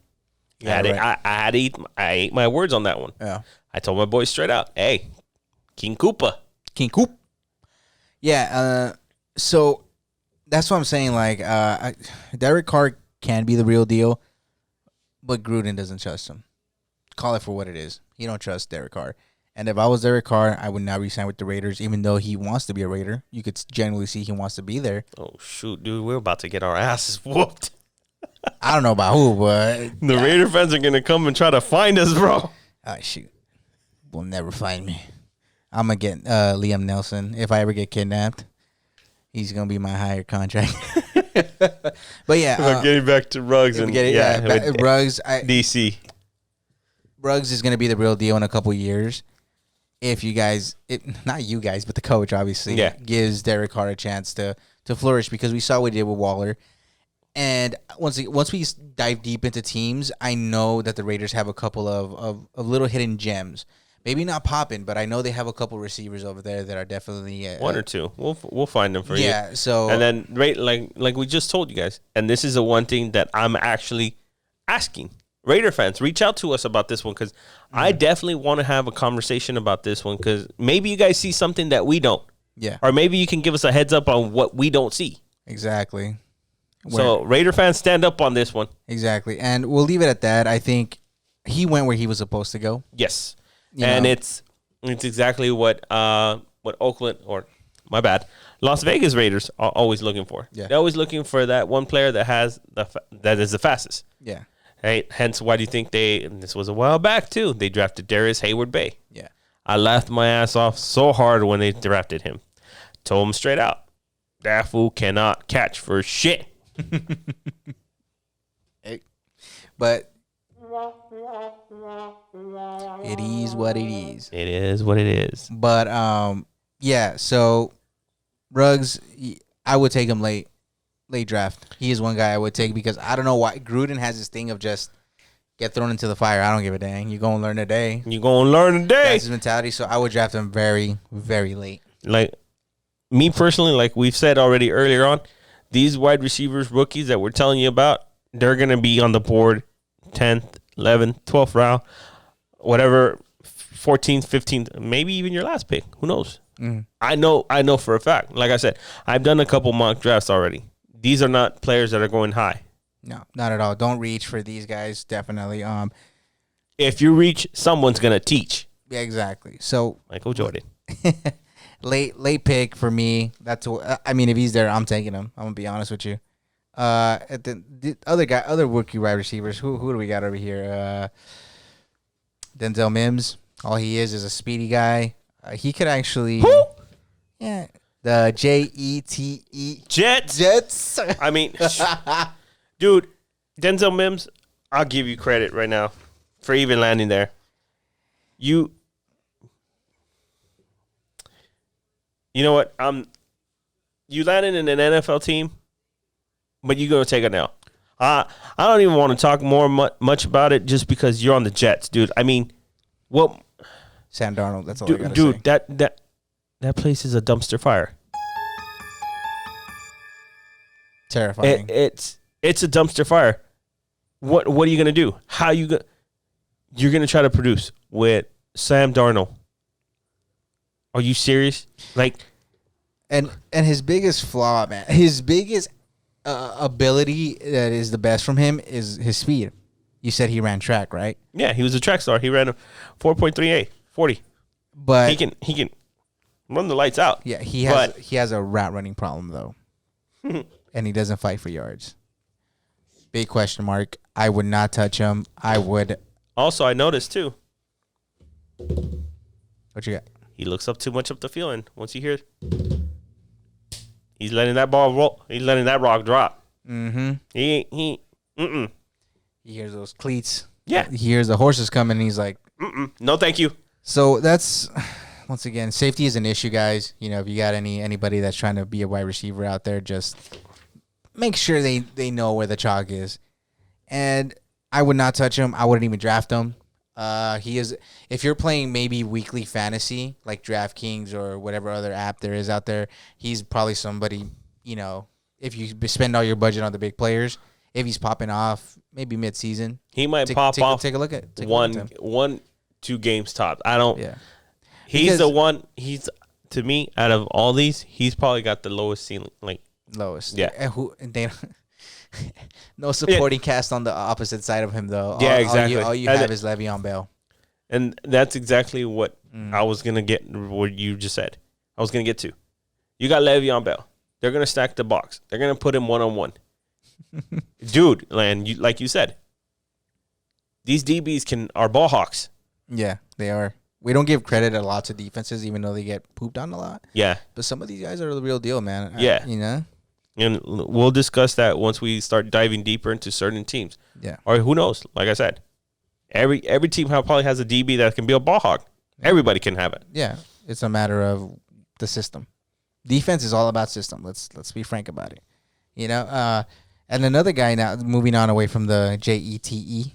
Speaker 2: I ate my words on that one.
Speaker 1: Yeah.
Speaker 2: I told my boys straight out, hey, King Koopa.
Speaker 1: King Coop. Yeah. So that's what I'm saying. Like, Derek Carr can be the real deal, but Gruden doesn't trust him. Call it for what it is. He don't trust Derek Carr. And if I was Derek Carr, I would not resign with the Raiders, even though he wants to be a Raider. You could generally see he wants to be there.
Speaker 2: Oh, shoot, dude. We're about to get our asses whooped.
Speaker 1: I don't know about who, but...
Speaker 2: The Raider fans are going to come and try to find us, bro.
Speaker 1: Oh, shoot. Will never find me. I'm going to get Liam Nelson. If I ever get kidnapped, he's going to be my higher contract. But yeah.
Speaker 2: Getting back to Ruggs. And
Speaker 1: Ruggs.
Speaker 2: DC.
Speaker 1: Ruggs is going to be the real deal in a couple years. If you guys, not you guys, but the coach obviously gives Derek Carr a chance to flourish, because we saw what he did with Waller. And once we dive deep into teams, I know that the Raiders have a couple of little hidden gems. Maybe not popping, but I know they have a couple receivers over there that are definitely
Speaker 2: one or two. We'll find them for you.
Speaker 1: Yeah. So
Speaker 2: and then like we just told you guys, and this is the one thing that I'm actually asking. Raider fans, reach out to us about this one, because I definitely want to have a conversation about this one, because maybe you guys see something that we don't.
Speaker 1: Yeah.
Speaker 2: Or maybe you can give us a heads up on what we don't see.
Speaker 1: Exactly.
Speaker 2: So Raider fans, stand up on this one.
Speaker 1: Exactly. And we'll leave it at that. I think he went where he was supposed to go.
Speaker 2: Yes. It's exactly what Oakland, or my bad, Las Vegas Raiders are always looking for.
Speaker 1: Yeah.
Speaker 2: They're always looking for that one player that is the fastest.
Speaker 1: Yeah.
Speaker 2: Right. Hence, why do you think and this was a while back too, they drafted Darius Hayward-Bay.
Speaker 1: Yeah. I
Speaker 2: laughed my ass off so hard when they drafted him. Told him straight out, that fool cannot catch for shit.
Speaker 1: But it is what it is.
Speaker 2: It is what it is.
Speaker 1: But yeah, so Ruggs, I would take him late draft. He is one guy I would take because I don't know why Gruden has this thing of just get thrown into the fire. I don't give a dang. You gonna learn today.
Speaker 2: You gonna learn today.
Speaker 1: That's his mentality. So I would draft him very, very late.
Speaker 2: Like me personally, like we've said already earlier on, these wide receivers, rookies that we're telling you about, they're gonna be on the board 10th, 11th, 12th round, whatever, 14th, 15th, maybe even your last pick. Who knows? I know for a fact. Like I said, I've done a couple mock drafts already. These are not players that are going high.
Speaker 1: No, not at all. Don't reach for these guys. Definitely.
Speaker 2: If you reach, someone's gonna teach.
Speaker 1: Yeah, exactly. So
Speaker 2: Michael Jordan.
Speaker 1: late pick for me. That's I mean, if he's there, I'm taking him. I'm gonna be honest with you. The other rookie wide receivers. Who do we got over here? Denzel Mims. All he is a speedy guy. He could actually.
Speaker 2: Who?
Speaker 1: Yeah. The Jets.
Speaker 2: Jets. I mean, dude, Denzel Mims, I'll give you credit right now for even landing there. You know what? You landed in an NFL team, but you're gonna take it now. I don't even want to talk much about it just because you're on the Jets, dude. I mean, what?
Speaker 1: Sam Darnold. That's all I gotta
Speaker 2: Dude,
Speaker 1: say.
Speaker 2: that place is a dumpster fire.
Speaker 1: Terrifying.
Speaker 2: It's a dumpster fire. What are you gonna do? How you're gonna try to produce with Sam Darnold? Are you serious? Like,
Speaker 1: and his biggest flaw, man, his biggest ability that is the best from him is his speed. You said he ran track, right?
Speaker 2: yeah, he was a track star. He ran a 4.38 40.
Speaker 1: But
Speaker 2: He can run the lights out.
Speaker 1: yeah, he has a route running problem though, and he doesn't fight for yards. Big question mark. I would not touch him. I would.
Speaker 2: Also, I noticed too,
Speaker 1: What you got?
Speaker 2: he looks up too much up the field, and once he hears, he's letting that ball roll. He's letting that rock drop.
Speaker 1: Mm-hmm.
Speaker 2: He.
Speaker 1: He hears those cleats.
Speaker 2: Yeah.
Speaker 1: He hears the horses coming, and he's like,
Speaker 2: No, thank you.
Speaker 1: So that's once again, safety is an issue, guys. You know, if you got anybody that's trying to be a wide receiver out there, just make sure they know where the chalk is. And I would not touch him. I wouldn't even draft him. He is, if you're playing maybe weekly fantasy like DraftKings or whatever other app there is out there, he's probably somebody, you know, if you spend all your budget on the big players, if he's popping off maybe mid-season,
Speaker 2: He might pop off.
Speaker 1: Take a look at
Speaker 2: one, 2 games top. I don't.
Speaker 1: Yeah.
Speaker 2: He's
Speaker 1: Because-
Speaker 2: the one. He's, to me, out of all these, he's probably got the lowest ceiling. Like,
Speaker 1: lowest.
Speaker 2: Yeah.
Speaker 1: And they no supporting cast on the opposite side of him though.
Speaker 2: Yeah, exactly.
Speaker 1: All you
Speaker 2: And
Speaker 1: have is Le'Veon Bell.
Speaker 2: and that's exactly what I was gonna get. What you just said, I was gonna get to. You got Le'Veon Bell. They're gonna stack the box. They're gonna put him 1-on-1. Dude, and like you said, these DBs are ball hawks.
Speaker 1: Yeah, they are. We don't give credit a lot to defenses, even though they get pooped on a lot.
Speaker 2: Yeah,
Speaker 1: But some of these guys are the real deal, man.
Speaker 2: Yeah.
Speaker 1: You know?
Speaker 2: and we'll discuss that once we start diving deeper into certain teams.
Speaker 1: Yeah.
Speaker 2: Or who knows? Like I said, every team probably has a DB that can be a ball hawk. Everybody can have it.
Speaker 1: Yeah. It's a matter of the system. Defense is all about system. Let's be frank about it. You know? And another guy now, moving on away from the Jete.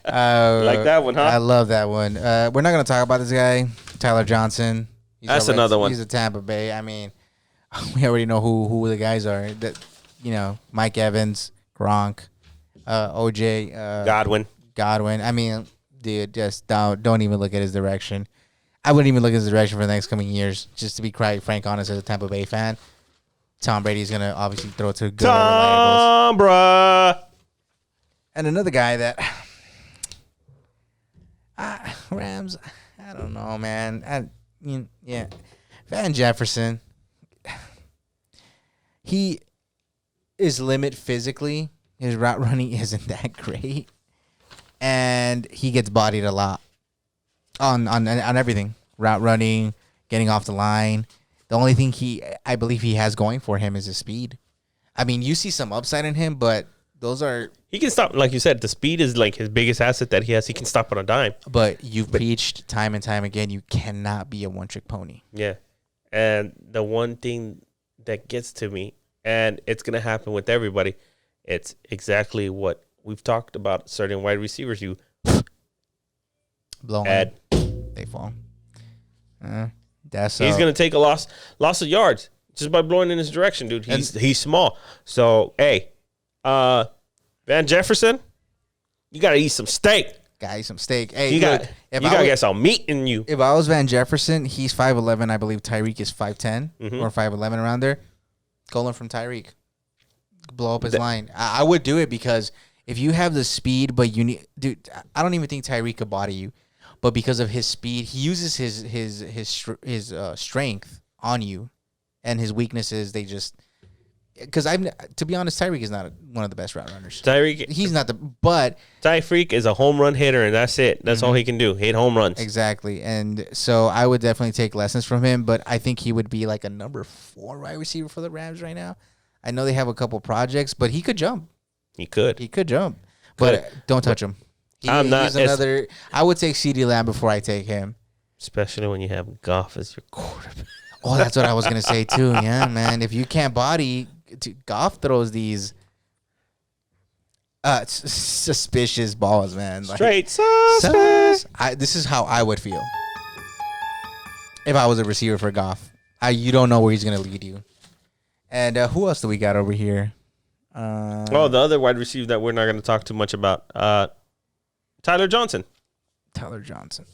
Speaker 2: Like that one, huh?
Speaker 1: I love that one. We're not going to talk about this guy, Tyler Johnson.
Speaker 2: That's another one.
Speaker 1: He's a Tampa Bay. I mean, we already know who the guys are. That, you know, Mike Evans, Gronk, OJ, Godwin. I mean, dude, just don't even look at his direction. I wouldn't even look at his direction for the next coming years. Just to be quite frank, honest, as a Tampa Bay fan, Tom Brady's gonna obviously throw it to good old reliables.
Speaker 2: Tom, bruh.
Speaker 1: And another guy that Rams, I don't know, man. Yeah, Van Jefferson. He is limit physically. His route running isn't that great, and he gets bodied a lot on everything. Route running, getting off the line. The only thing I believe he has going for him is his speed. I mean, you see some upside in him, but those are.
Speaker 2: He can stop, like you said. The speed is like his biggest asset that he has. He can stop on a dime.
Speaker 1: But you've preached time and time again, you cannot be a one-trick pony.
Speaker 2: Yeah, And the one thing that gets to me, and it's going to happen with everybody, it's exactly what we've talked about. Certain wide receivers, you
Speaker 1: blow
Speaker 2: add.
Speaker 1: They fall. He's
Speaker 2: going to take a loss of yards just by blowing in his direction, dude. He's small. So, hey, Van Jefferson, you got to eat some steak.
Speaker 1: Got some steak. Hey,
Speaker 2: you got to get some meat in you.
Speaker 1: If I was Van Jefferson, he's 5'11". I believe Tyreek is 5'10" or 5'11" around there. Go learn from Tyreek. Blow up his line. I would do it because if you have the speed, but you need, dude, I don't even think Tyreek could body you, but because of his speed, he uses his strength on you, and his weaknesses they just. Because to be honest, Tyreek is not one of the best route runners. He's not but
Speaker 2: Tyreek is a home run hitter, and that's it. That's all he can do, hit home runs.
Speaker 1: Exactly, and so I would definitely take lessons from him. But I think he would be like a number 4 wide receiver for the Rams right now. I know they have a couple projects, but he could jump.
Speaker 2: He could
Speaker 1: jump, but don't touch him.
Speaker 2: I'm not
Speaker 1: another. I would take CeeDee Lamb before I take him,
Speaker 2: especially when you have Goff as your quarterback.
Speaker 1: Oh, that's what I was gonna say too. Yeah, man, if you can't body. Goff throws these suspicious balls, man.
Speaker 2: Straight sus.
Speaker 1: This is how I would feel if I was a receiver for Goff. You don't know where he's going to lead you. And who else do we got over here?
Speaker 2: The other wide receiver that we're not going to talk too much about, Tyler Johnson.
Speaker 1: Tyler Johnson.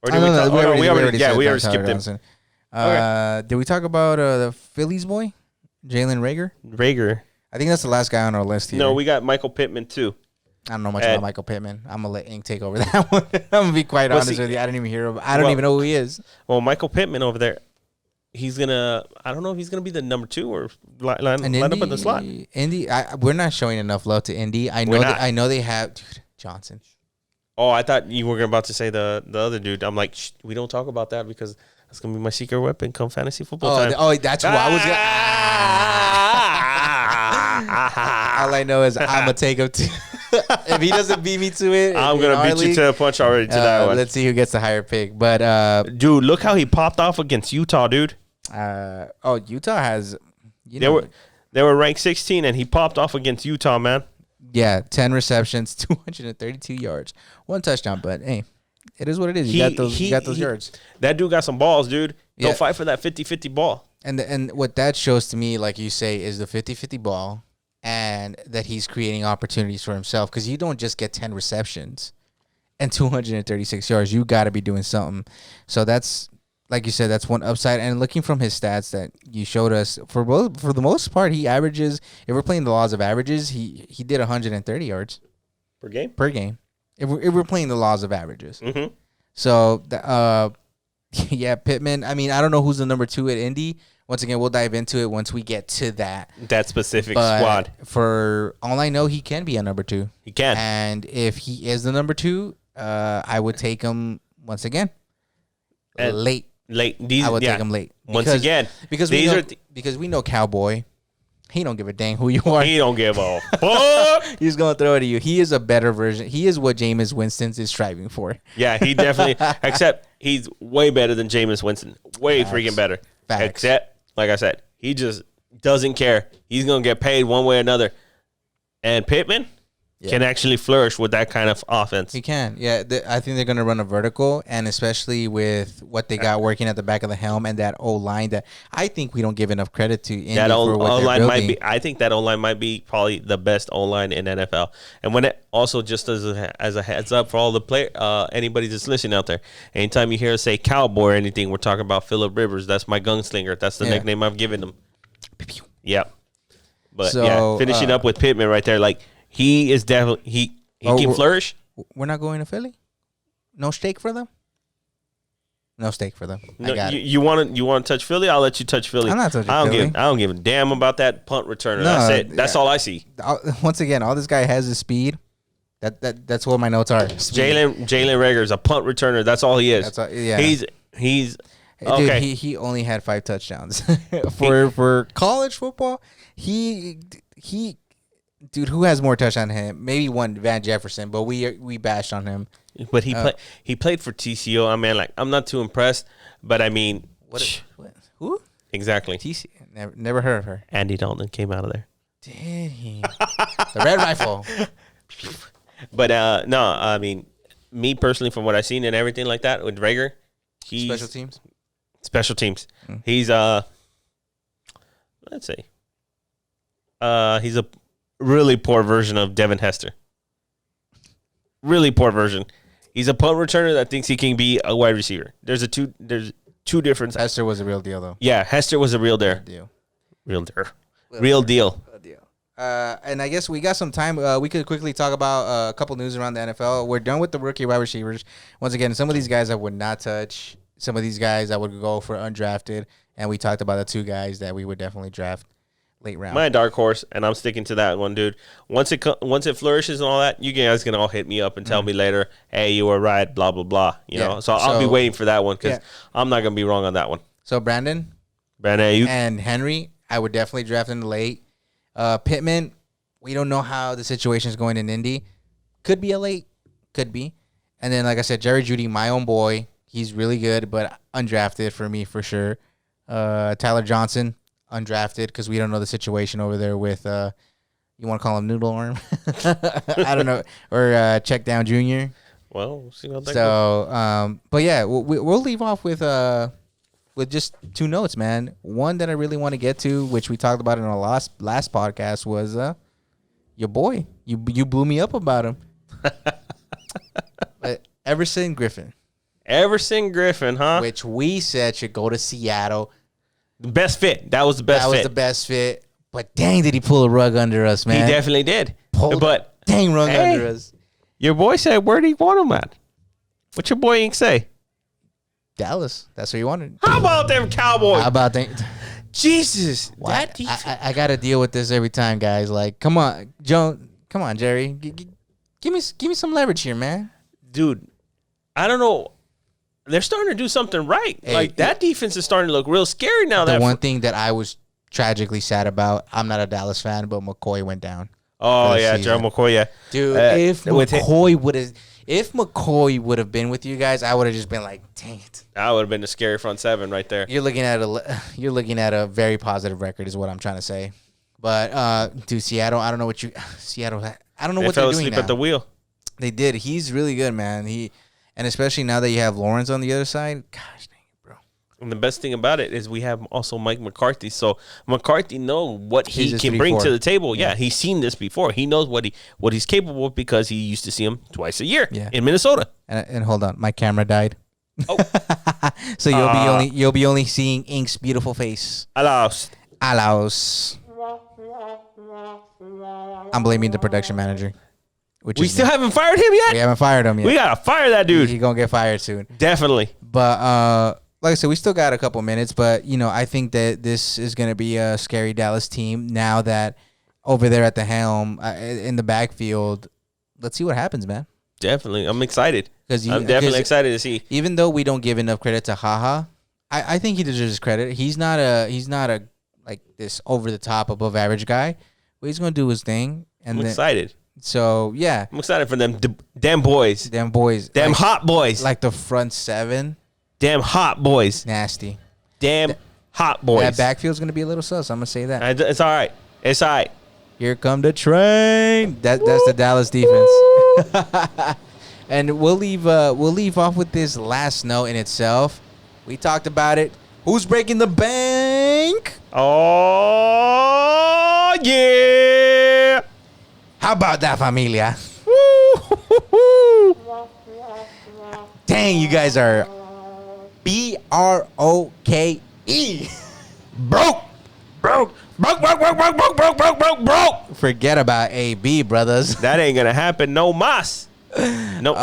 Speaker 2: Or did we already skipped him.
Speaker 1: Okay. Did we talk about the Phillies boy? Jalen Reagor. I think that's the last guy on our list here.
Speaker 2: No, we got Michael Pittman too.
Speaker 1: I don't know much about Michael Pittman. I'm gonna let Ink take over that one. I'm gonna be quite honest with you. I didn't even hear him. I don't even know who he is.
Speaker 2: Well, Michael Pittman over there, he's gonna. I don't know if he's gonna be the number 2 or line up in the slot.
Speaker 1: Indy. We're not showing enough love to Indy. I know they have Johnson.
Speaker 2: Oh, I thought you were about to say the other dude. I'm like, we don't talk about that because that's gonna be my secret weapon come fantasy football time.
Speaker 1: That's who I was gonna. All I know is I'm gonna take him to. If he doesn't beat me to it,
Speaker 2: I'm gonna beat you to a punch already to that one.
Speaker 1: Let's see who gets the higher pick. But
Speaker 2: dude, look how he popped off against Utah, dude.
Speaker 1: Utah has.
Speaker 2: They were ranked 16, and he popped off against Utah, man.
Speaker 1: Yeah, 10 receptions, 232 yards, 1 touchdown. But hey, it is what it is. You got those yards.
Speaker 2: That dude got some balls, dude. Go fight for that 50-50 ball.
Speaker 1: And what that shows to me, like you say, is the 50-50 ball, and that he's creating opportunities for himself. Because you don't just get 10 receptions and 236 yards. You got to be doing something. So that's, like you said, that's one upside. And looking from his stats that you showed us, for the most part, he averages. If we're playing the laws of averages, he did 130 yards
Speaker 2: per game.
Speaker 1: If we're playing the laws of averages.
Speaker 2: Mm-hmm.
Speaker 1: So yeah, Pittman. I mean, I don't know who's the number 2 at Indy. Once again, we'll dive into it once we get to that
Speaker 2: specific squad.
Speaker 1: For all I know, he can be a number 2.
Speaker 2: He can.
Speaker 1: And if he is the number 2, I would take him once again late. I would take him late.
Speaker 2: Once again,
Speaker 1: because we know Cowboy. He don't give a dang who you are.
Speaker 2: He don't give a fuck.
Speaker 1: He's gonna throw it at you. He is a better version. He is what Jameis Winston is striving for.
Speaker 2: Yeah, he definitely. Except he's way better than Jameis Winston. Way freaking better.
Speaker 1: Facts.
Speaker 2: Except, like I said, he just doesn't care. He's gonna get paid one way or another. And Pittman can actually flourish with that kind of offense.
Speaker 1: He can. Yeah, I think they're going to run a vertical, and especially with what they got working at the back of the helm and that O-line that I think we don't give enough credit to Indy
Speaker 2: that
Speaker 1: for what they're building.
Speaker 2: Might be. I think that O-line might be probably the best O-line in NFL. And when it also just as a heads up for all the anybody that's listening out there, anytime you hear us say Cowboy or anything, we're talking about Phillip Rivers. That's my gunslinger. That's the nickname I've given him. Yep. But finishing up with Pittman right there, like. He is definitely he can flourish.
Speaker 1: We're not going to Philly. No steak for them. No steak for them.
Speaker 2: No, you want to touch Philly? I'll let you touch Philly.
Speaker 1: I'm not touching Philly.
Speaker 2: I don't give a damn about that punt returner. That's it. That's all I see.
Speaker 1: Once again, all this guy has is speed. That's what my notes are.
Speaker 2: Jalen Reagor is a punt returner. That's all he is.
Speaker 1: That's all, yeah.
Speaker 2: He's okay.
Speaker 1: Dude, he only had 5 touchdowns for college football. Dude, who has more touchdowns than him? Maybe one, Van Jefferson, but we bashed on him.
Speaker 2: But he played for TCU. I mean, like, I'm not too impressed, but I mean,
Speaker 1: Who?
Speaker 2: Exactly.
Speaker 1: TC. Never heard of her.
Speaker 2: Andy Dalton came out of there.
Speaker 1: Did he? The Red Rifle.
Speaker 2: But no, I mean, me personally, from what I've seen and everything like that with Rager, he's
Speaker 1: Special teams.
Speaker 2: Special teams. He's let's see, he's a really poor version of Devin Hester. Really poor version. He's a punt returner that thinks he can be a wide receiver. There's two different.
Speaker 1: Hester was a real deal, though.
Speaker 2: Yeah, Hester was a real deal. Real deal.
Speaker 1: And I guess we got some time. We could quickly talk about a couple news around the NFL. We're done with the rookie wide receivers. Once again, some of these guys I would not touch. Some of these guys I would go for undrafted. And we talked about the two guys that we would definitely draft late round.
Speaker 2: My dark horse, and I'm sticking to that one, dude. Once it flourishes and all that, you guys can all hit me up and tell me later, hey, you were right, blah, blah, blah. You know, so I'll be waiting for that one because I'm not going to be wrong on that one.
Speaker 1: So Brandon
Speaker 2: Ayuk
Speaker 1: and Henry, I would definitely draft in the late. Pittman, we don't know how the situation is going in Indy. Could be a late. Could be. And then, like I said, Jerry Jeudy, my own boy. He's really good, but undrafted for me for sure. Tyler Johnson, undrafted because we don't know the situation over there with, you want to call him Noodle Arm? I don't know. Or Check Down Jr.
Speaker 2: Well, we'll see how that goes.
Speaker 1: So, but yeah, we'll leave off with just two notes, man. One that I really want to get to, which we talked about in our last podcast, was your boy. You blew me up about him. Everson Griffin.
Speaker 2: Everson Griffin, huh?
Speaker 1: Which we said should go to Seattle.
Speaker 2: The best fit. That was the best fit.
Speaker 1: That was the best fit. But dang, did he pull a rug under us, man.
Speaker 2: He definitely did.
Speaker 1: But dang rug under us.
Speaker 2: Your boy said, where did he want him at? What your boy Ink say?
Speaker 1: Dallas. That's what you wanted.
Speaker 2: How about them Cowboys?
Speaker 1: How about that?
Speaker 2: Jesus.
Speaker 1: What? I got to deal with this every time, guys. Like, come on, Joan. Come on, Jerry. Give me some leverage here, man.
Speaker 2: Dude, I don't know. They're starting to do something right. Hey, that defense is starting to look real scary now.
Speaker 1: The one thing that I was tragically sad about, I'm not a Dallas fan, but McCoy went down.
Speaker 2: Oh, yeah, Gerald McCoy, yeah.
Speaker 1: Dude, if McCoy would have been with you guys, I would have just been like, dang it.
Speaker 2: That would have been a scary front seven right there.
Speaker 1: You're looking at a very positive record is what I'm trying to say. But dude, Seattle, I don't know what they're doing now. They fell asleep
Speaker 2: at the wheel.
Speaker 1: They did. He's really good, man. And especially now that you have Lawrence on the other side, gosh dang it, bro.
Speaker 2: And the best thing about it is we have also Mike McCarthy. So McCarthy knows what he can bring
Speaker 1: 3-4.
Speaker 2: to the table. Yeah, he's seen this before. He knows what he's capable of because he used to see him twice a year in Minnesota.
Speaker 1: And hold on, my camera died.
Speaker 2: Oh,
Speaker 1: so you'll be only seeing Ink's beautiful face.
Speaker 2: Alaus.
Speaker 1: I'm blaming the production manager.
Speaker 2: We still haven't fired him yet?
Speaker 1: We haven't fired him yet.
Speaker 2: We gotta fire that dude.
Speaker 1: He's gonna get fired soon.
Speaker 2: Definitely.
Speaker 1: But like I said, we still got a couple minutes. But I think that this is gonna be a scary Dallas team now that over there at the helm in the backfield. Let's see what happens, man.
Speaker 2: Definitely, I'm excited. I'm definitely excited to see.
Speaker 1: Even though we don't give enough credit to Haha, I think he deserves credit. He's not a like this over the top above average guy, but he's gonna do his thing. And
Speaker 2: I'm excited.
Speaker 1: So yeah,
Speaker 2: I'm excited for them. Damn boys.
Speaker 1: Damn
Speaker 2: hot boys.
Speaker 1: Like the front seven.
Speaker 2: Damn hot boys.
Speaker 1: Nasty.
Speaker 2: Damn hot boys.
Speaker 1: That backfield's gonna be a little sus. I'm gonna say that.
Speaker 2: It's all right. It's all right.
Speaker 1: Here come the train. That's the Dallas defense. And we'll leave off with this last note in itself. We talked about it. Who's breaking the bank?
Speaker 2: Oh yeah.
Speaker 1: How about that, familia? Dang, you guys are BROKE. Broke. Forget about AB, brothers.
Speaker 2: That ain't gonna happen. No mas. No.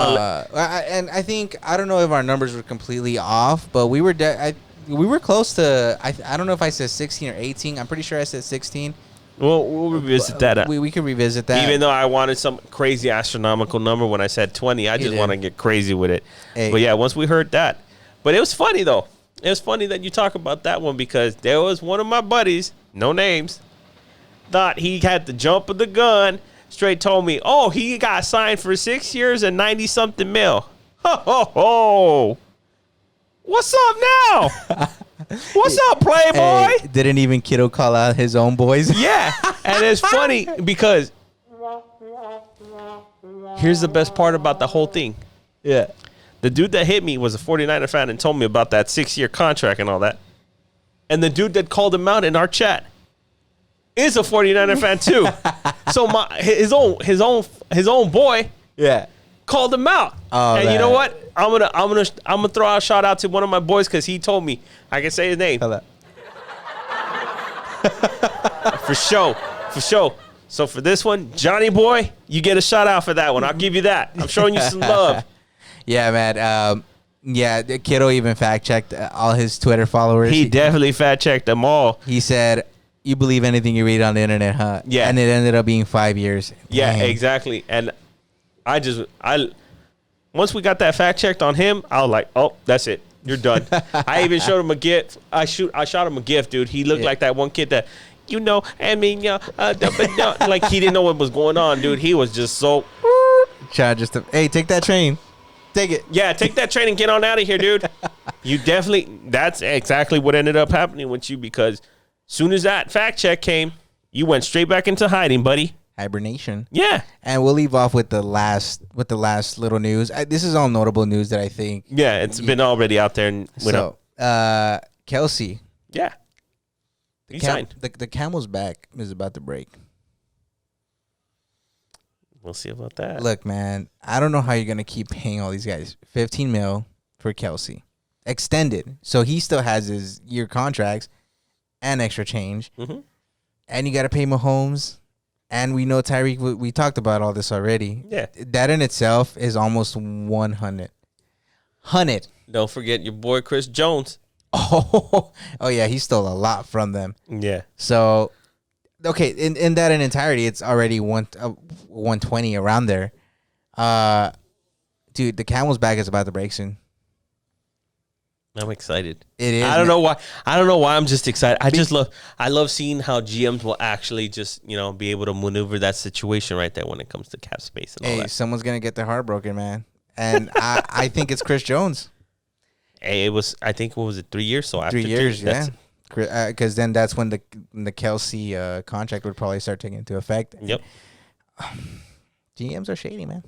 Speaker 1: And I think I don't know if our numbers were completely off, but we were close to. I don't know if I said 16 or 18. I'm pretty sure I said 16.
Speaker 2: We'll revisit that.
Speaker 1: We could revisit that.
Speaker 2: Even though I wanted some crazy astronomical number when I said 20, I just want to get crazy with it.
Speaker 1: Hey.
Speaker 2: But yeah, once we heard that. But it was funny, though. It was funny that you talk about that one because there was one of my buddies, no names, thought he had the jump of the gun, straight told me, oh, he got signed for 6 years and 90-something mil. Ho, ho, ho. What's up now? What's up, Playboy?
Speaker 1: Hey, didn't even Kiddo call out his own boys?
Speaker 2: Yeah, and it's funny because here's the best part about the whole thing.
Speaker 1: Yeah.
Speaker 2: The dude that hit me was a 49er fan and told me about that 6-year contract and all that. And the dude that called him out in our chat is a 49er fan too. So his own boy called him out.
Speaker 1: Oh,
Speaker 2: and
Speaker 1: man.
Speaker 2: you know what? I'm gonna throw out a shout out to one of my boys because he told me I can say his name. For sure. So for this one, Johnny boy, you get a shout out for that one. I'll give you that. I'm showing you some love.
Speaker 1: Yeah, man. Yeah, the Kiddo even fact checked all his Twitter followers.
Speaker 2: He definitely fact checked them all.
Speaker 1: He said, "You believe anything you read on the internet, huh?"
Speaker 2: Yeah.
Speaker 1: And it ended up being 5 years.
Speaker 2: Yeah,
Speaker 1: Dang.
Speaker 2: exactly. And once we got that fact checked on him, I was like, oh, that's it. You're done. I even showed him a gift. I shot him a gift, dude. He looked like that one kid that, like he didn't know what was going on, dude. He was just so.
Speaker 1: Hey, take that train. Take it.
Speaker 2: Yeah, take that train and get on out of here, dude. That's exactly what ended up happening with you because soon as that fact check came, you went straight back into hiding, buddy.
Speaker 1: Hibernation.
Speaker 2: Yeah.
Speaker 1: And we'll leave off with the last little news. This is all notable news that I think.
Speaker 2: Yeah, it's been already out there and went up.
Speaker 1: Kelsey.
Speaker 2: Yeah. He signed.
Speaker 1: The camel's back is about to break.
Speaker 2: We'll see about that.
Speaker 1: Look, man, I don't know how you're gonna keep paying all these guys $15 million for Kelsey, extended, so he still has his year contracts and extra change, and you got to pay Mahomes, and we know Tyreek. We talked about all this already.
Speaker 2: Yeah,
Speaker 1: that in itself is almost 100.
Speaker 2: Don't forget your boy Chris Jones.
Speaker 1: Oh yeah, he stole a lot from them.
Speaker 2: Yeah.
Speaker 1: So. Okay, in that in entirety, it's already 120 around there. Dude, the camel's back is about to break soon.
Speaker 2: I'm excited.
Speaker 1: It is.
Speaker 2: I don't know why. I'm just excited. I love seeing how GMs will actually just be able to maneuver that situation right there when it comes to cap space and all that.
Speaker 1: Someone's gonna get their heart broken, man. And I think it's Chris Jones.
Speaker 2: Hey, I think what was it, 3 years? So after
Speaker 1: 3 years, yeah. Because then that's when the Kelsey contract would probably start taking into effect.
Speaker 2: Yep.
Speaker 1: GMs are shady, man.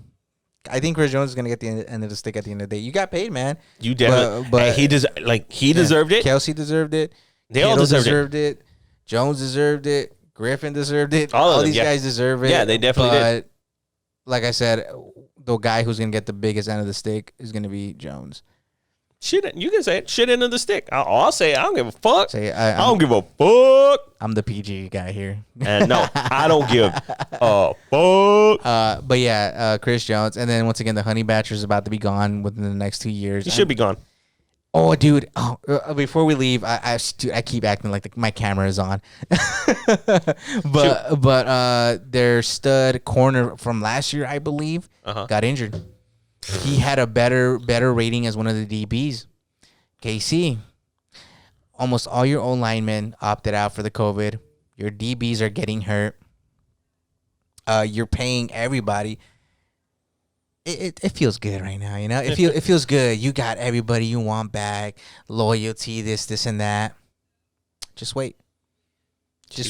Speaker 1: I think Chris Jones is gonna get the end of the stick at the end of the day. You got paid, man.
Speaker 2: You definitely. But he deserved it.
Speaker 1: Kelsey deserved it.
Speaker 2: They all deserved it.
Speaker 1: Jones deserved it. Griffin deserved it.
Speaker 2: All
Speaker 1: these guys deserve it.
Speaker 2: Yeah, they definitely did.
Speaker 1: Like I said, the guy who's gonna get the biggest end of the stick is gonna be Jones.
Speaker 2: Shit, you can say it. Shit end of the stick. I'll say it. I don't give a fuck.
Speaker 1: I
Speaker 2: don't give a fuck.
Speaker 1: I'm the PG guy here.
Speaker 2: And no, I don't give a fuck.
Speaker 1: But yeah, Chris Jones, and then once again, the Honey Badger is about to be gone within the next 2 years.
Speaker 2: He should be gone.
Speaker 1: Oh, dude! Before we leave, I keep acting like my camera is on. but their stud corner from last year, I believe, got injured. He had a better rating as one of the DBs. KC, almost all your own linemen opted out for the COVID. Your DBs are getting hurt. You're paying everybody. It feels good right now, you know. It feels good. You got everybody you want back. Loyalty, this and that. Just wait.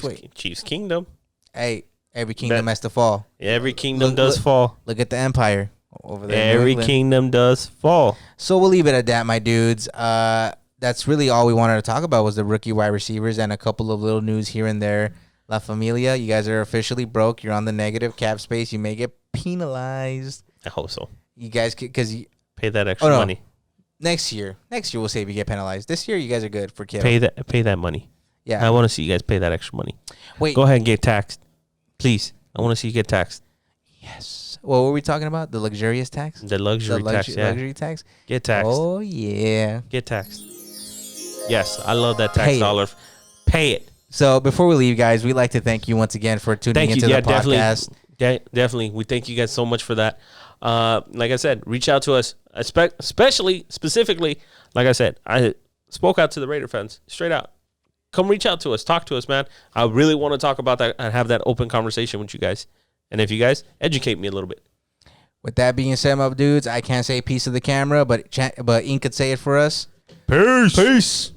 Speaker 1: Wait.
Speaker 2: Chiefs Kingdom.
Speaker 1: Hey, every kingdom has to fall.
Speaker 2: Every kingdom does fall.
Speaker 1: Look at the Empire over there.
Speaker 2: Every kingdom does fall.
Speaker 1: So we'll leave it at that, my dudes. That's really all we wanted to talk about was the rookie wide receivers and a couple of little news here and there. La Familia, you guys are officially broke. You're on the negative cap space. You may get penalized.
Speaker 2: I hope so.
Speaker 1: You guys, because you
Speaker 2: pay that extra money.
Speaker 1: Next year we'll say if you get penalized. This year you guys are good for kids.
Speaker 2: Pay that money.
Speaker 1: Yeah,
Speaker 2: I want to see you guys pay that extra money.
Speaker 1: Wait,
Speaker 2: go ahead and get taxed, please. I want to see you get taxed.
Speaker 1: Yes. What were we talking about? The luxurious tax?
Speaker 2: The luxury tax. Yeah.
Speaker 1: Luxury tax.
Speaker 2: Get taxed.
Speaker 1: Oh yeah.
Speaker 2: Get taxed. Yes, I love that tax dollar. Pay it.
Speaker 1: So before we leave, guys, we'd like to thank you once again for tuning into the podcast.
Speaker 2: Definitely. We thank you guys so much for that. Like I said, reach out to us, specifically, like I said, I spoke out to the Raider fans straight out. Come reach out to us. Talk to us, man. I really want to talk about that and have that open conversation with you guys. And if you guys educate me a little bit.
Speaker 1: With that being said, my dudes, I can't say peace to the camera, but Ink could say it for us.
Speaker 2: Peace.